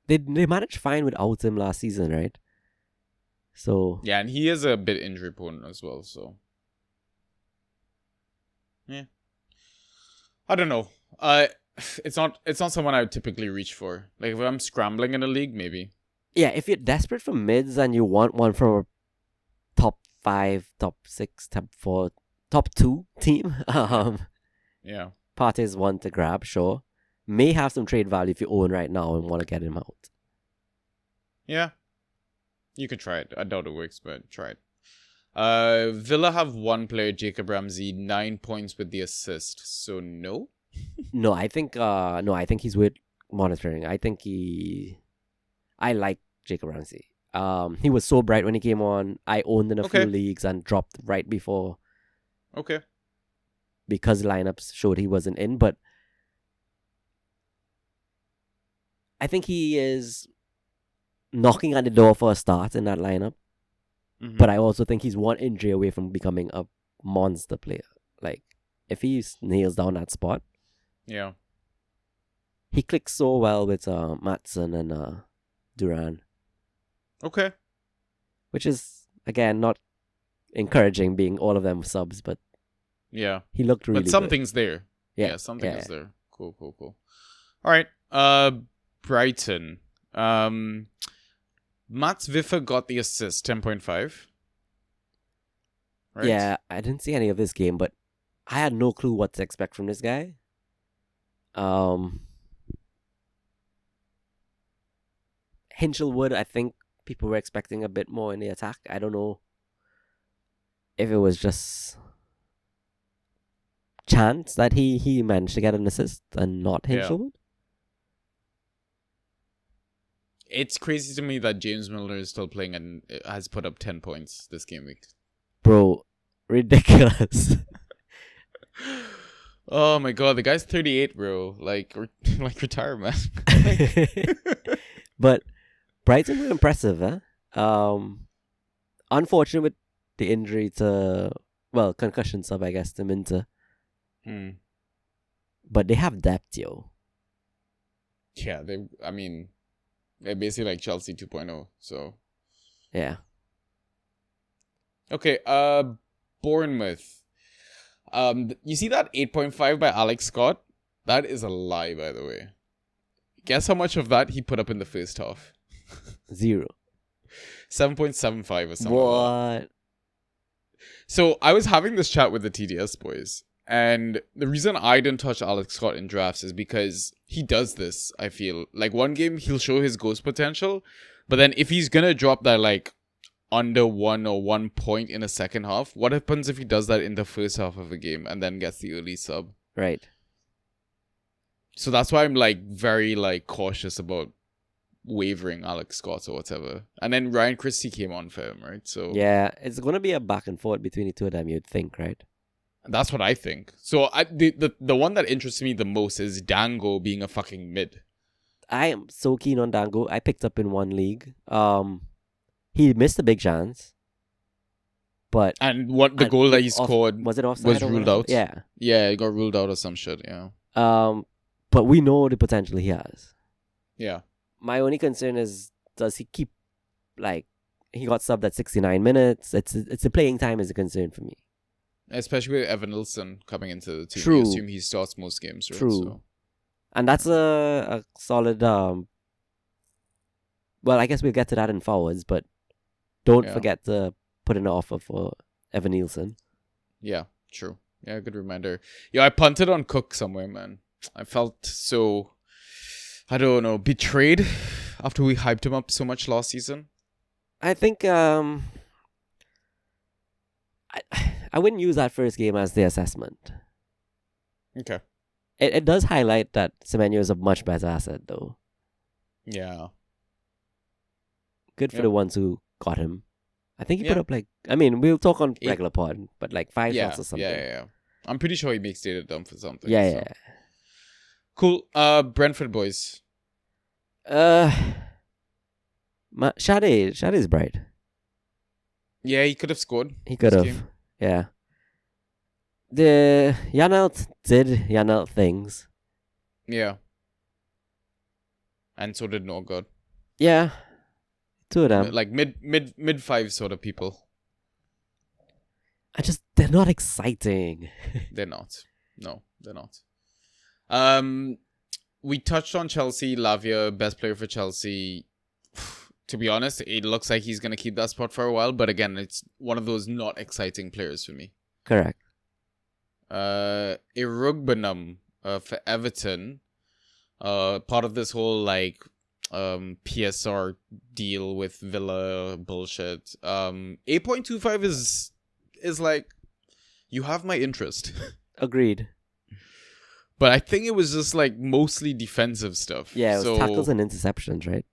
they managed fine without him last season, right? So Yeah, and he is a bit injury prone as well, so. Yeah. I don't know. It's not someone I would typically reach for. Like if I'm scrambling in a league, maybe. yeah, if you're desperate for mids and you want one from a top 5, top 6, top 4, top 2 team, Yeah. Partey is one to grab, sure. May have some trade value if you own right now and want to get him out. Yeah. You could try it. I doubt it works, but try it. Villa have one player, Jacob Ramsey, 9 points with the assist. So no. No, I think he's worth monitoring. I like Jacob Ramsey. He was so bright when he came on. I owned in a few Okay. leagues and dropped right before Okay. because lineups showed he wasn't in, but I think he is knocking at the door for a start in that lineup. Mhm. But I also think he's one injury away from becoming a monster player. Like, if he nails down that spot, Yeah. he clicks so well with Matson and Duran, Okay. which is, again, not encouraging being all of them subs, but Yeah. he looked really But good. something's there. Yeah, Yeah, something yeah. is there. Cool. All right. Brighton. Mats Viffer got the assist, 10.5. Right? Yeah, I didn't see any of this game, but I had no clue what to expect from this guy. Hinchelwood, I think people were expecting a bit more in the attack. I don't know if it was just chance that he managed to get an assist and not Yeah. Hinchelwood. It's crazy to me that James Milner is still playing and has put up 10 points this game week. Bro, ridiculous. Oh my god, the guy's 38, bro. Like retire, man. But Brighton were impressive, huh? Unfortunate with the injury to, concussion sub, I guess, to Minter. But they have depth, yo. Yeah, they're basically like Chelsea 2.0, so. Yeah. Okay, Bournemouth. You see that 8.5 by Alex Scott? That is a lie, by the way. Guess how much of that he put up in the first half? 0. 7.75 or something. Like that. What? So I was having this chat with the TDS boys, and the reason I didn't touch Alex Scott in drafts is because he does this, I feel. Like one game he'll show his ghost potential, but then if he's gonna drop that like under 1 point in a second half, what happens if he does that in the first half of a game and then gets the early sub? Right. So that's why I'm like very like cautious about wavering Alex Scott or whatever. And then Ryan Christie came on for him, right? So Yeah, it's going to be a back and forth between the two of them, you'd think, right? that's what I think. So the one that interests me the most is Dango being a fucking mid. I am so keen on Dango. I picked up in one league. He missed a big chance. But And what the goal that he off- scored was it offside was or ruled whatever? out. Yeah. Yeah, it got ruled out or some shit, yeah. But we know the potential he has. Yeah. My only concern is, does he keep like he got subbed at 69 minutes. It's the playing time is a concern for me. Especially with Evan Nilsson coming into the team. True. You assume he starts most games, right? True. So. And that's a solid. Well, I guess we'll get to that in forwards, but don't forget to put in an offer for Evan Nilsson. Yeah, true. Yeah, good reminder. Yeah, I punted on Cook somewhere, man. I felt so, I don't know, betrayed after we hyped him up so much last season. I think I wouldn't use that first game as the assessment. Okay. It does highlight that Semenyo is a much better asset, though. Yeah. Good for the ones who got him. I think he put up we'll talk on regular pod, but 5 shots or something. Yeah. I'm pretty sure he makes data dump for something. Yeah. Cool. Brentford boys. Shade's bright. Yeah, he could have scored. He could have. Yeah. The Janelt did Janelt things. Yeah. And so did Norgard. Yeah. 2 of them. Like mid 5 sort of people. They're not exciting. They're not. No, they're not. We touched on Chelsea, Lavia, best player for Chelsea. To be honest, it looks like he's going to keep that spot for a while. But again, it's one of those not exciting players for me. Correct. Irugbanum for Everton. Part of this whole PSR deal with Villa bullshit. 8.25 is like, you have my interest. Agreed. But I think it was just mostly defensive stuff. Yeah, it was tackles and interceptions, right?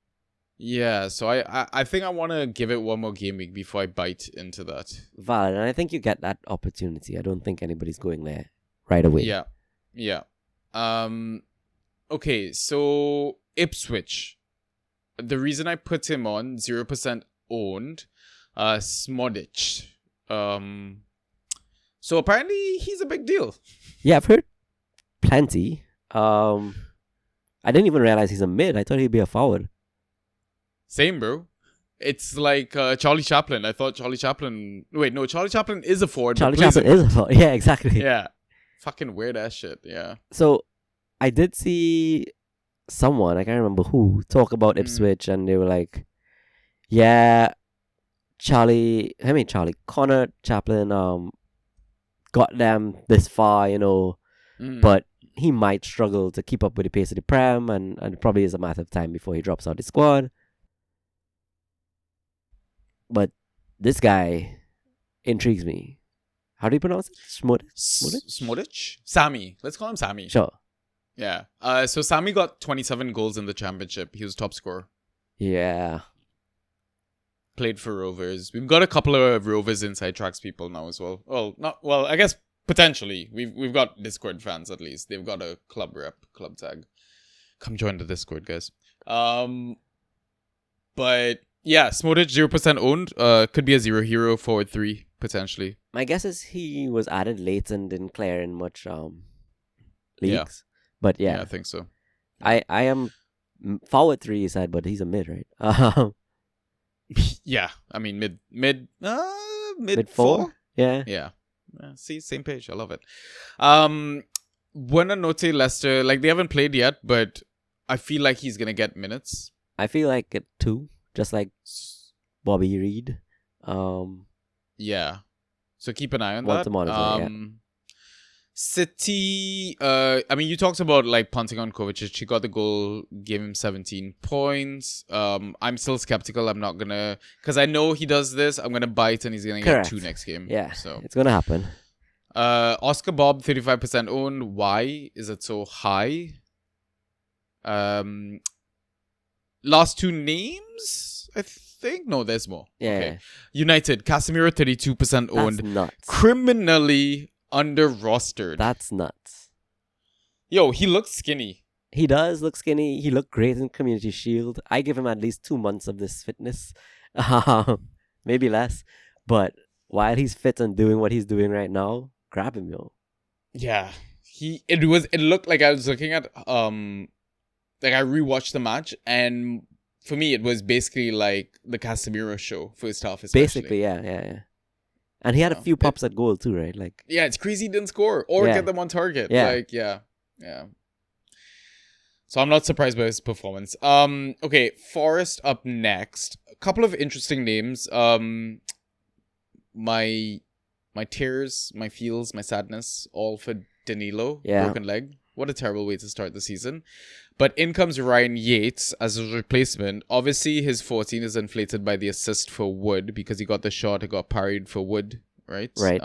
Yeah, so I think I want to give it one more game week before I bite into that. Valid, and I think you get that opportunity. I don't think anybody's going there right away. Yeah. Okay, so Ipswich. The reason I put him on 0% owned, Smodic. So apparently he's a big deal. Yeah, I've heard plenty. I didn't even realize he's a mid. I thought he'd be a forward. Same, bro. It's like Charlie Chaplin. I thought Charlie Chaplin... Wait, no, Charlie Chaplin is a forward. Charlie Chaplin is a forward. Yeah, exactly. Yeah. Fucking weird ass shit, yeah. So, I did see someone, I can't remember who, talk about Ipswich, and they were like, yeah, Connor Chaplin got them this far, but he might struggle to keep up with the pace of the Prem, and it probably is a matter of time before he drops out the squad. But this guy intrigues me. How do you pronounce it? Smodic? Sami. Let's call him Sami. Sure. Yeah. So Sami got 27 goals in the championship. He was top scorer. Yeah. Played for Rovers. We've got a couple of Rovers Inside Tracks people now as well. Well, I guess potentially. We've got Discord fans at least. They've got a club tag. Come join the Discord, guys. But yeah, Smodic 0% owned. Could be a 0 hero forward 3 potentially. My guess is he was added late and didn't clear in much leagues. Yeah. But yeah, I think so. I am forward 3 you said, but he's a mid, right? Yeah, I mean mid 4? Yeah. Yeah. See, same page. I love it. Buonanotte Leicester, they haven't played yet, but I feel like he's gonna get minutes. I feel like it too, just like Bobby Reed. Yeah. So keep an eye on Want that. to monitor, City, you talked about punting on Kovacic. He got the goal, gave him 17 points. I'm still skeptical. I'm not gonna, because I know he does this. I'm gonna bite and he's gonna get 2 next game. Yeah, so it's gonna happen. Oscar Bob 35% owned. Why is it so high? Last 2 names, I think. No, there's more. Yeah. Okay. United, Casemiro 32% owned. That's nuts. Criminally under rostered. That's nuts. Yo, he looks skinny. He does look skinny. He looked great in Community Shield. I give him at least 2 months of this fitness. Maybe less. But while he's fit and doing what he's doing right now, grab him, yo. Yeah. It looked like I was looking at I rewatched the match, and for me, it was basically like the Casemiro show, first half especially. Basically, yeah. And he had a few pops at goal too, right? Like, yeah, it's crazy he didn't score or get them on target. Yeah. Like, yeah. So I'm not surprised by his performance. Okay, Forest up next. A couple of interesting names. My tears, my feels, my sadness, all for Danilo. Yeah. Broken leg. What a terrible way to start the season. But in comes Ryan Yates as a replacement. Obviously, his 14 is inflated by the assist for Wood because he got the shot, it got parried for Wood, right? Right.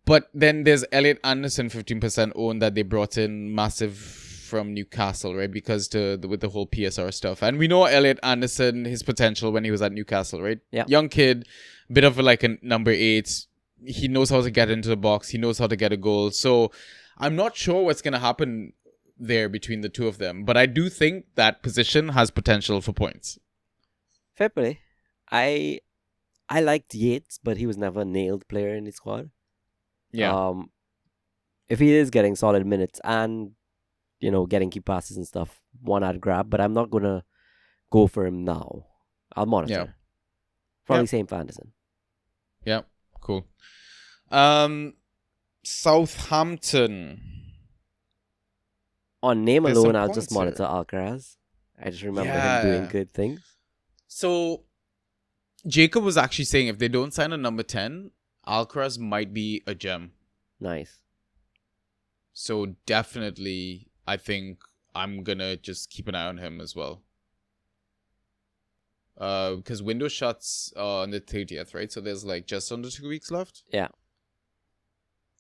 But then there's Elliot Anderson, 15% owned that they brought in massive from Newcastle, right? Because with the whole PSR stuff. And we know Elliot Anderson, his potential when he was at Newcastle, right? Yeah. Young kid, bit of like a number 8. He knows how to get into the box. He knows how to get a goal. So I'm not sure what's going to happen there between the two of them. But I do think that position has potential for points. Fair play. I liked Yates, but he was never a nailed player in the squad. Yeah. If he is getting solid minutes and, getting key passes and stuff, one I'd grab, but I'm not going to go for him now. I'll monitor. Yeah. Probably same for Anderson. Yeah, cool. Southampton. On name There's alone, some I'll points just monitor Alcaraz. I just remember him doing good things. So, Jacob was actually saying if they don't sign a number 10, Alcaraz might be a gem. Nice. So, definitely, I think I'm going to just keep an eye on him as well. Because window shuts on the 30th, right? So, there's like just under 2 weeks left. Yeah.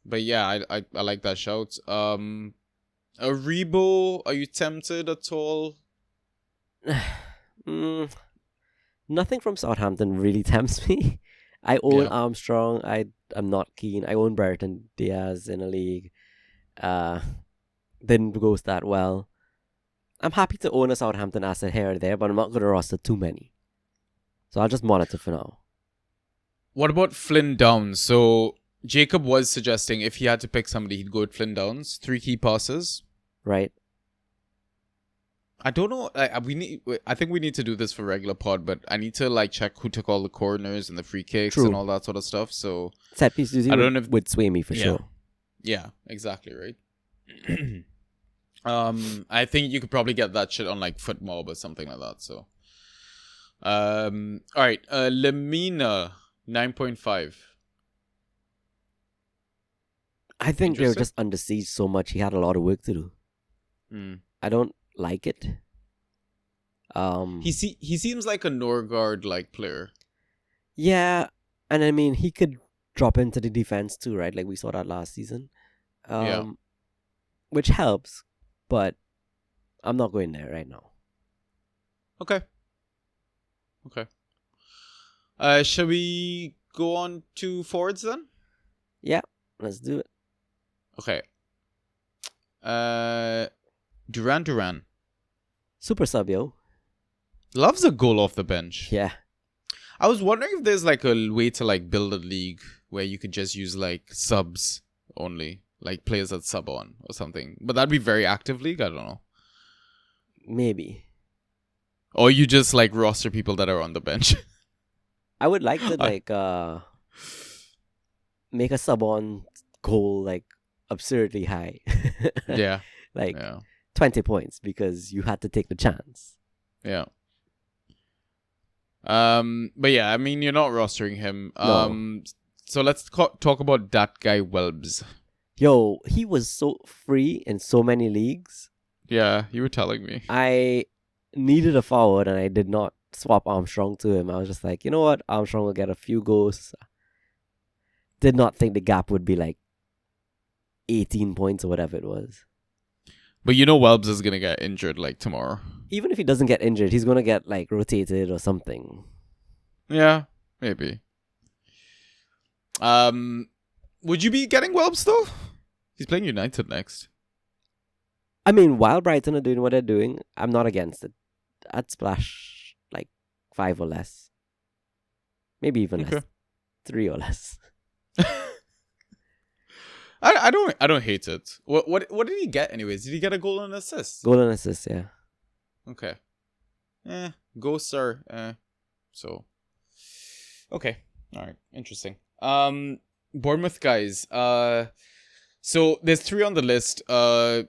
But yeah, I like that shout. Aribo, are you tempted at all? Nothing from Southampton really tempts me. I own Armstrong. I'm not keen. I own Brereton Diaz in a league. Didn't go that well. I'm happy to own a Southampton asset here or there, but I'm not going to roster too many. So I'll just monitor for now. What about Flynn Downs? So Jacob was suggesting if he had to pick somebody, he'd go with Flynn Downs. 3 key passes. Right. I don't know. I think we need to do this for regular pod, but I need to check who took all the corners and the free kicks and all that sort of stuff. So set piece I don't know if would sway me for sure. Yeah, exactly right. I think you could probably get that shit on FootMob or something like that. So, all right, Lemina 9.5. I think they were just under siege so much. He had a lot of work to do. I don't like it. He seems like a Norgard player. Yeah, and I mean he could drop into the defense too, right? Like we saw that last season. Which helps, but I'm not going there right now. Okay. Shall we go on to forwards then? Yeah, let's do it. Okay. Duran. Super sub, yo. Loves a goal off the bench. Yeah. I was wondering if there's a way to build a league where you could just use subs only, players that sub on or something. But that'd be very active league. I don't know. Maybe. Or you just roster people that are on the bench. I would like to make a sub on goal absurdly high. Yeah. 20 points because you had to take the chance. Yeah. But yeah, I mean, you're not rostering him. No. So let's talk about that guy Welbs. Yo, he was so free in so many leagues. Yeah, you were telling me. I needed a forward and I did not swap Armstrong to him. I was just like, you know what? Armstrong will get a few goals. Did not think the gap would be 18 points or whatever it was. But Welbs is going to get injured tomorrow. Even if he doesn't get injured, he's going to get rotated or something. Yeah, maybe. Would you be getting Welbs though? He's playing United next. I mean, while Brighton are doing what they're doing, I'm not against it. I'd splash 5 or less. Maybe even less. 3 or less. I don't hate it. What did he get anyways? Did he get a goal and assist? Goal and assist, yeah. Okay. Ghosts are so okay. All right. Interesting. Bournemouth guys. So there's 3 on the list. I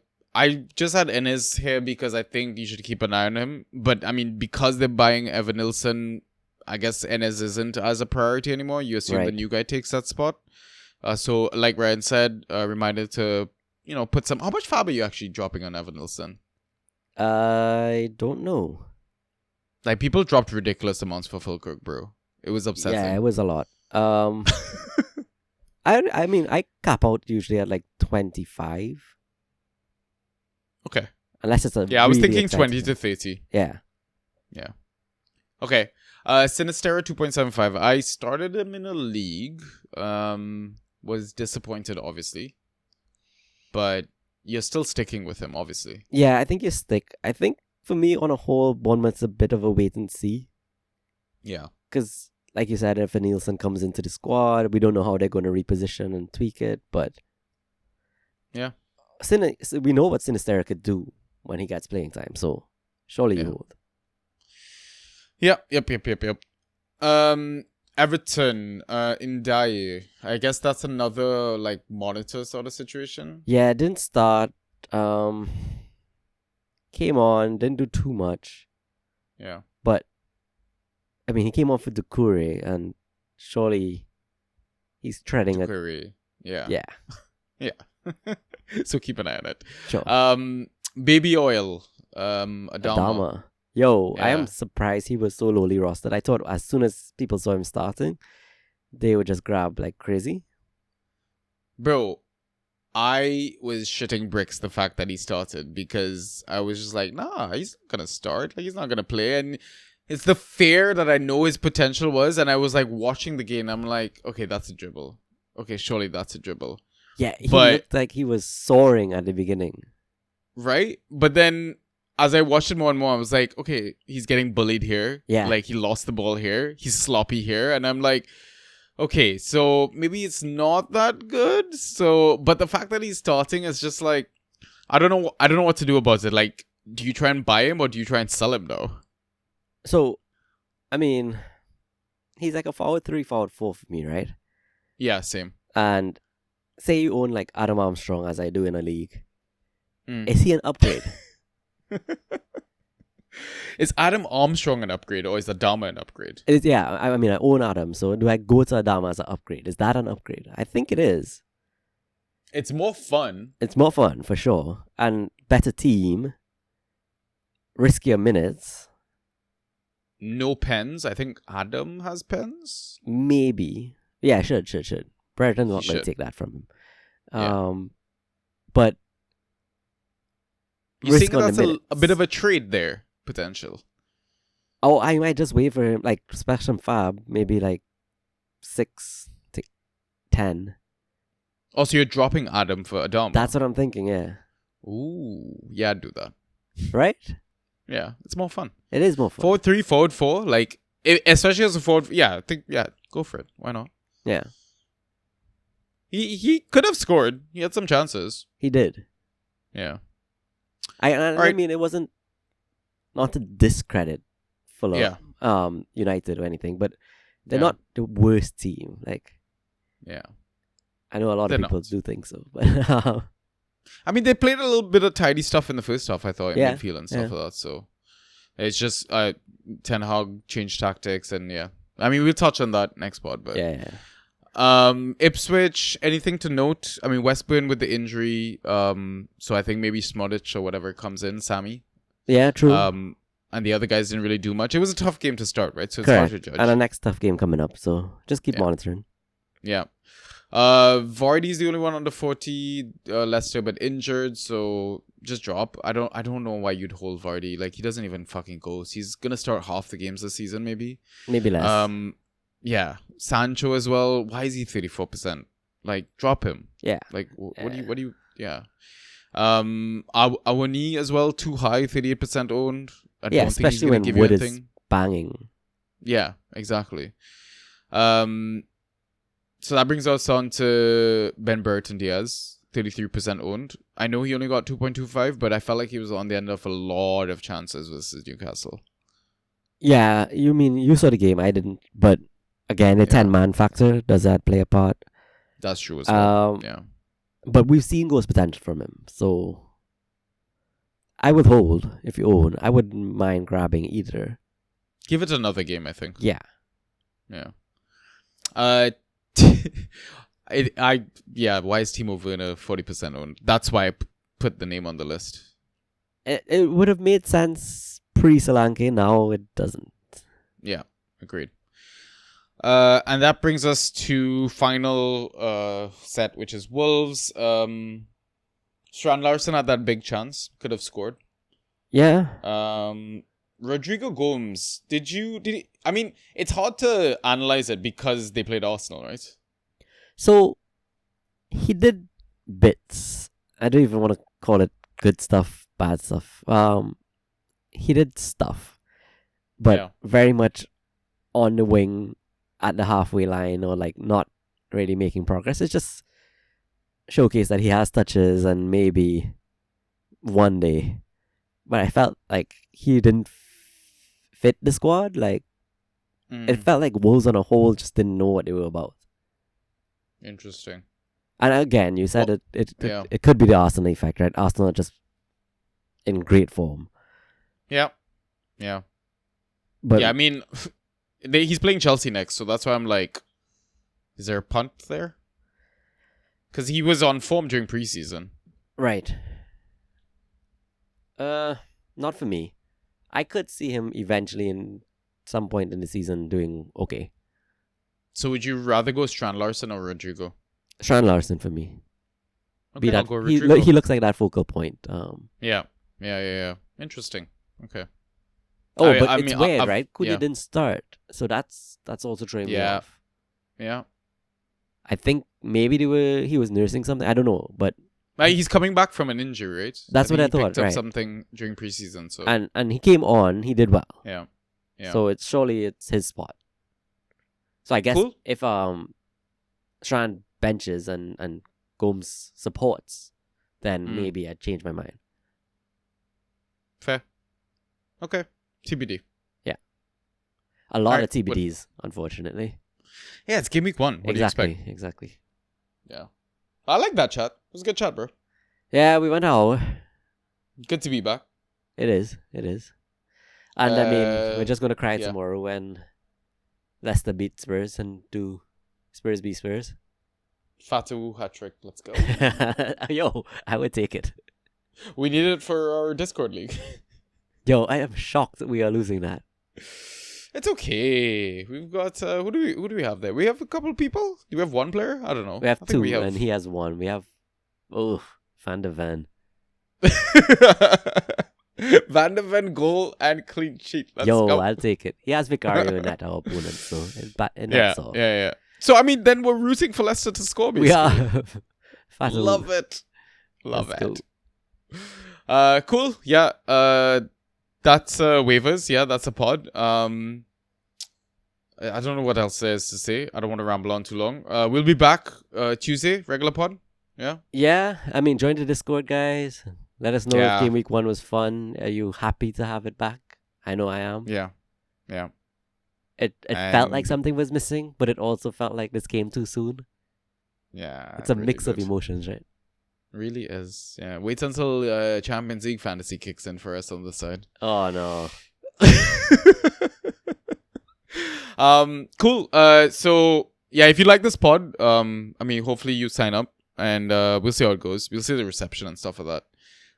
just had Enes here because I think you should keep an eye on him. But I mean, because they're buying Evan Nilsson, I guess Enes isn't as a priority anymore. You assume the Right. new guy takes that spot. So like Ryan said, reminded to put some. How much fab are you actually dropping on Evan Nilsson? I don't know. Like people dropped ridiculous amounts for Fulkirk, bro. It was upsetting. Yeah, it was a lot. I mean, I cap out usually at like 25. Okay. Unless it's a Yeah, I was really thinking exciting 20 to one. 30. Yeah. Okay. Sinistera 2.75. I started him in a league. Was disappointed, obviously. But you're still sticking with him, obviously. Yeah, I think you stick. I think for me, on a whole, Bournemouth's a bit of a wait and see. Yeah. Because, like you said, if Nielsen comes into the squad, we don't know how they're going to reposition and tweak it. But yeah, we know what Sinistera could do when he gets playing time. So surely you would. Yep. Everton, Ndiaye. I guess that's another like monitor sort of situation. Yeah, didn't start. Came on, didn't do too much. Yeah. But I mean, he came off with the Doucouré, and surely he's treading Doucouré. Yeah. Yeah. Yeah. So keep an eye on it. Sure. Baby Oil. Adama. Yo, I Yeah. am surprised he was so lowly rostered. I thought as soon as people saw him starting, they would just grab like crazy. Bro, I was shitting bricks the fact that he started because I was just like, nah, he's not gonna start. Like he's not gonna play. And it's the fear that I know his potential was, and I was like watching the game. I'm like, okay, that's a dribble. Okay, surely that's a dribble. Yeah, he But- looked like he was soaring at the beginning. Right? But then as I watched it more and more, I was like, okay, he's getting bullied here. Yeah. Like he lost the ball here. He's sloppy here. And I'm like, okay, so maybe it's not that good. So, but the fact that he's starting is just like, I don't know what to do about it. Like, do you try and buy him or do you try and sell him though? So, I mean, he's like a forward 3, forward 4 for me, right? Yeah, same. And say you own like Adam Armstrong, as I do in a league. Mm. Is he an upgrade? Is Adam Armstrong an upgrade or is Adama an upgrade? Yeah, I mean, I own Adam, so do I go to Adama as an upgrade? Is that an upgrade? I think it is. It's more fun. It's more fun, for sure. And better team. Riskier minutes. No pens. I think Adam has pens. Maybe. Yeah, should. Brereton's not He going should. to take that from him. Yeah. But You risk think on the that's minutes. a bit of a trade there, potential? Oh, I might just wait for him, like, special fab, maybe like 6 to 10. Oh, so you're dropping Adam for Adama? That's what I'm thinking, yeah. Ooh, yeah, I'd do that. Right? Yeah, it's more fun. It is more fun. Forward 3, forward 4, like, especially as a forward, I think, go for it. Why not? Yeah, He could have scored. He had some chances. he did. Yeah. I Alright. mean, it wasn't, not to discredit Fulham, Yeah. United or anything, but they're Yeah. not the worst team. Like, Yeah. I know a lot They're of people not. do think so, but I mean, they played a little bit of tidy stuff in the first half, I thought, in Yeah, midfield and stuff yeah. like that. So it's just Ten Hag changed tactics, and yeah. I mean, we'll touch on that next pod, but yeah. Ipswich, anything to note? I mean, Westburn with the injury, so I think maybe Smodic or whatever comes in, Sammy. Yeah, true. And the other guys didn't really do much. It was a tough game to start, right? So it's hard Correct. to judge. And a next tough game coming up, so just keep Yeah. monitoring. Yeah. Vardy's the only one under 40, Leicester, but injured, so just drop. I don't know why you'd hold Vardy. Like, he doesn't even fucking go. He's gonna start half the games this season, maybe. Maybe less. Yeah. Sancho as well. Why is he 34%? Like, drop him. Yeah. Like, what do you, yeah. Awani as well, too high, 38% owned. I Yeah, don't think he's especially gonna when give you Wood is anything. banging. Yeah, exactly. So that brings us on to Ben Burton Diaz. 33% owned. I know he only got 2.25, but I felt like he was on the end of a lot of chances versus Newcastle. Yeah, you mean you saw the game? I didn't. But again, the Yeah. 10-man factor, does that play a part? That's true as well. Um, Yeah. But we've seen goals potential from him, so I would hold if you own. I wouldn't mind grabbing either. Give it another game, I think. Yeah. Yeah. Why is Timo Werner 40% owned? That's why I put the name on the list. It would have made sense pre-Solanke. Now it doesn't. Yeah, agreed. And that brings us to final set, which is Wolves. Strand Larson had that big chance, could have scored. Yeah. Rodrigo Gomes, I mean, it's hard to analyze it because they played Arsenal, right? So he did bits. I don't even want to call it good stuff, bad stuff. He did stuff, but Yeah. very much on the wing at the halfway line, or like not really making progress. It's just showcase that he has touches and maybe one day. But I felt like he didn't fit the squad. Like it felt like Wolves on a whole just didn't know what they were about. Interesting. And again, you said yeah. it could be the Arsenal effect, right? Arsenal are just in great form. Yeah. Yeah. But yeah, I mean, he's playing Chelsea next, so that's why I'm like, is there a punt there? Because he was on form during preseason. right. Not for me. I could see him eventually in some point in the season doing okay. So would you rather go Strand Larson or Rodrigo? Strand Larson for me. Okay, I'll go he Rodrigo. looks like that focal point. Yeah. Interesting. Okay. Oh, I but it's mean, weird, I've- right? Cunha yeah. didn't start, so that's also throwing me Yeah. off. Yeah. I think maybe he was nursing something. I don't know, but He's coming back from an injury, right? That's what I think he thought, picked up right. something during preseason, so and he came on, he did well. yeah. Yeah. So it's his spot. So I guess Cool. if Strand benches and Gomes supports, then maybe I'd change my mind. Fair. Okay. TBD. A lot Alright, of TBDs, unfortunately. Yeah, it's game week 1. What do you expect? Exactly. Yeah. I like that chat. It was a good chat, bro. Yeah, we went an hour. Good to be back. It is. And I mean, we're just gonna cry yeah. tomorrow when Leicester beat Spurs and do Spurs beat Spurs. Fatu hat trick. Let's go. Yo, I would take it. We need it for our Discord league. Yo, I am shocked that we are losing that. It's okay. We've got who do we have there? We have a couple people. Do we have one player? I don't know. We have I think two, and he has one. We have Van de Ven. Van de Ven goal and clean sheet. Let's Yo, go. I'll take it. He has Vicario in that, our opponent, so Yeah. that's all. Yeah. So I mean, then we're rooting for Leicester to score. Basically. We are. Fatu. Love it. Love Let's it. Cool. Yeah. That's waivers. Yeah, that's a pod. I don't know what else there is to say. I don't want to ramble on too long. We'll be back Tuesday, regular pod. Yeah. Yeah, I mean, join the Discord, guys. Let us know Yeah. if game week 1 was fun. Are you happy to have it back? I know I am. Yeah. It felt like And- something was missing, but it also felt like this came too soon. Yeah. It's a it really mix of did. emotions, right? Really is. Yeah. Wait until Champions League fantasy kicks in for us on the side. Oh no. Cool. So yeah, if you like this pod, I mean, hopefully you sign up, and we'll see how it goes. We'll see the reception and stuff of that,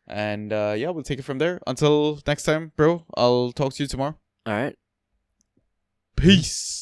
and yeah, we'll take it from there. Until next time, bro. I'll talk to you tomorrow. All right. Peace.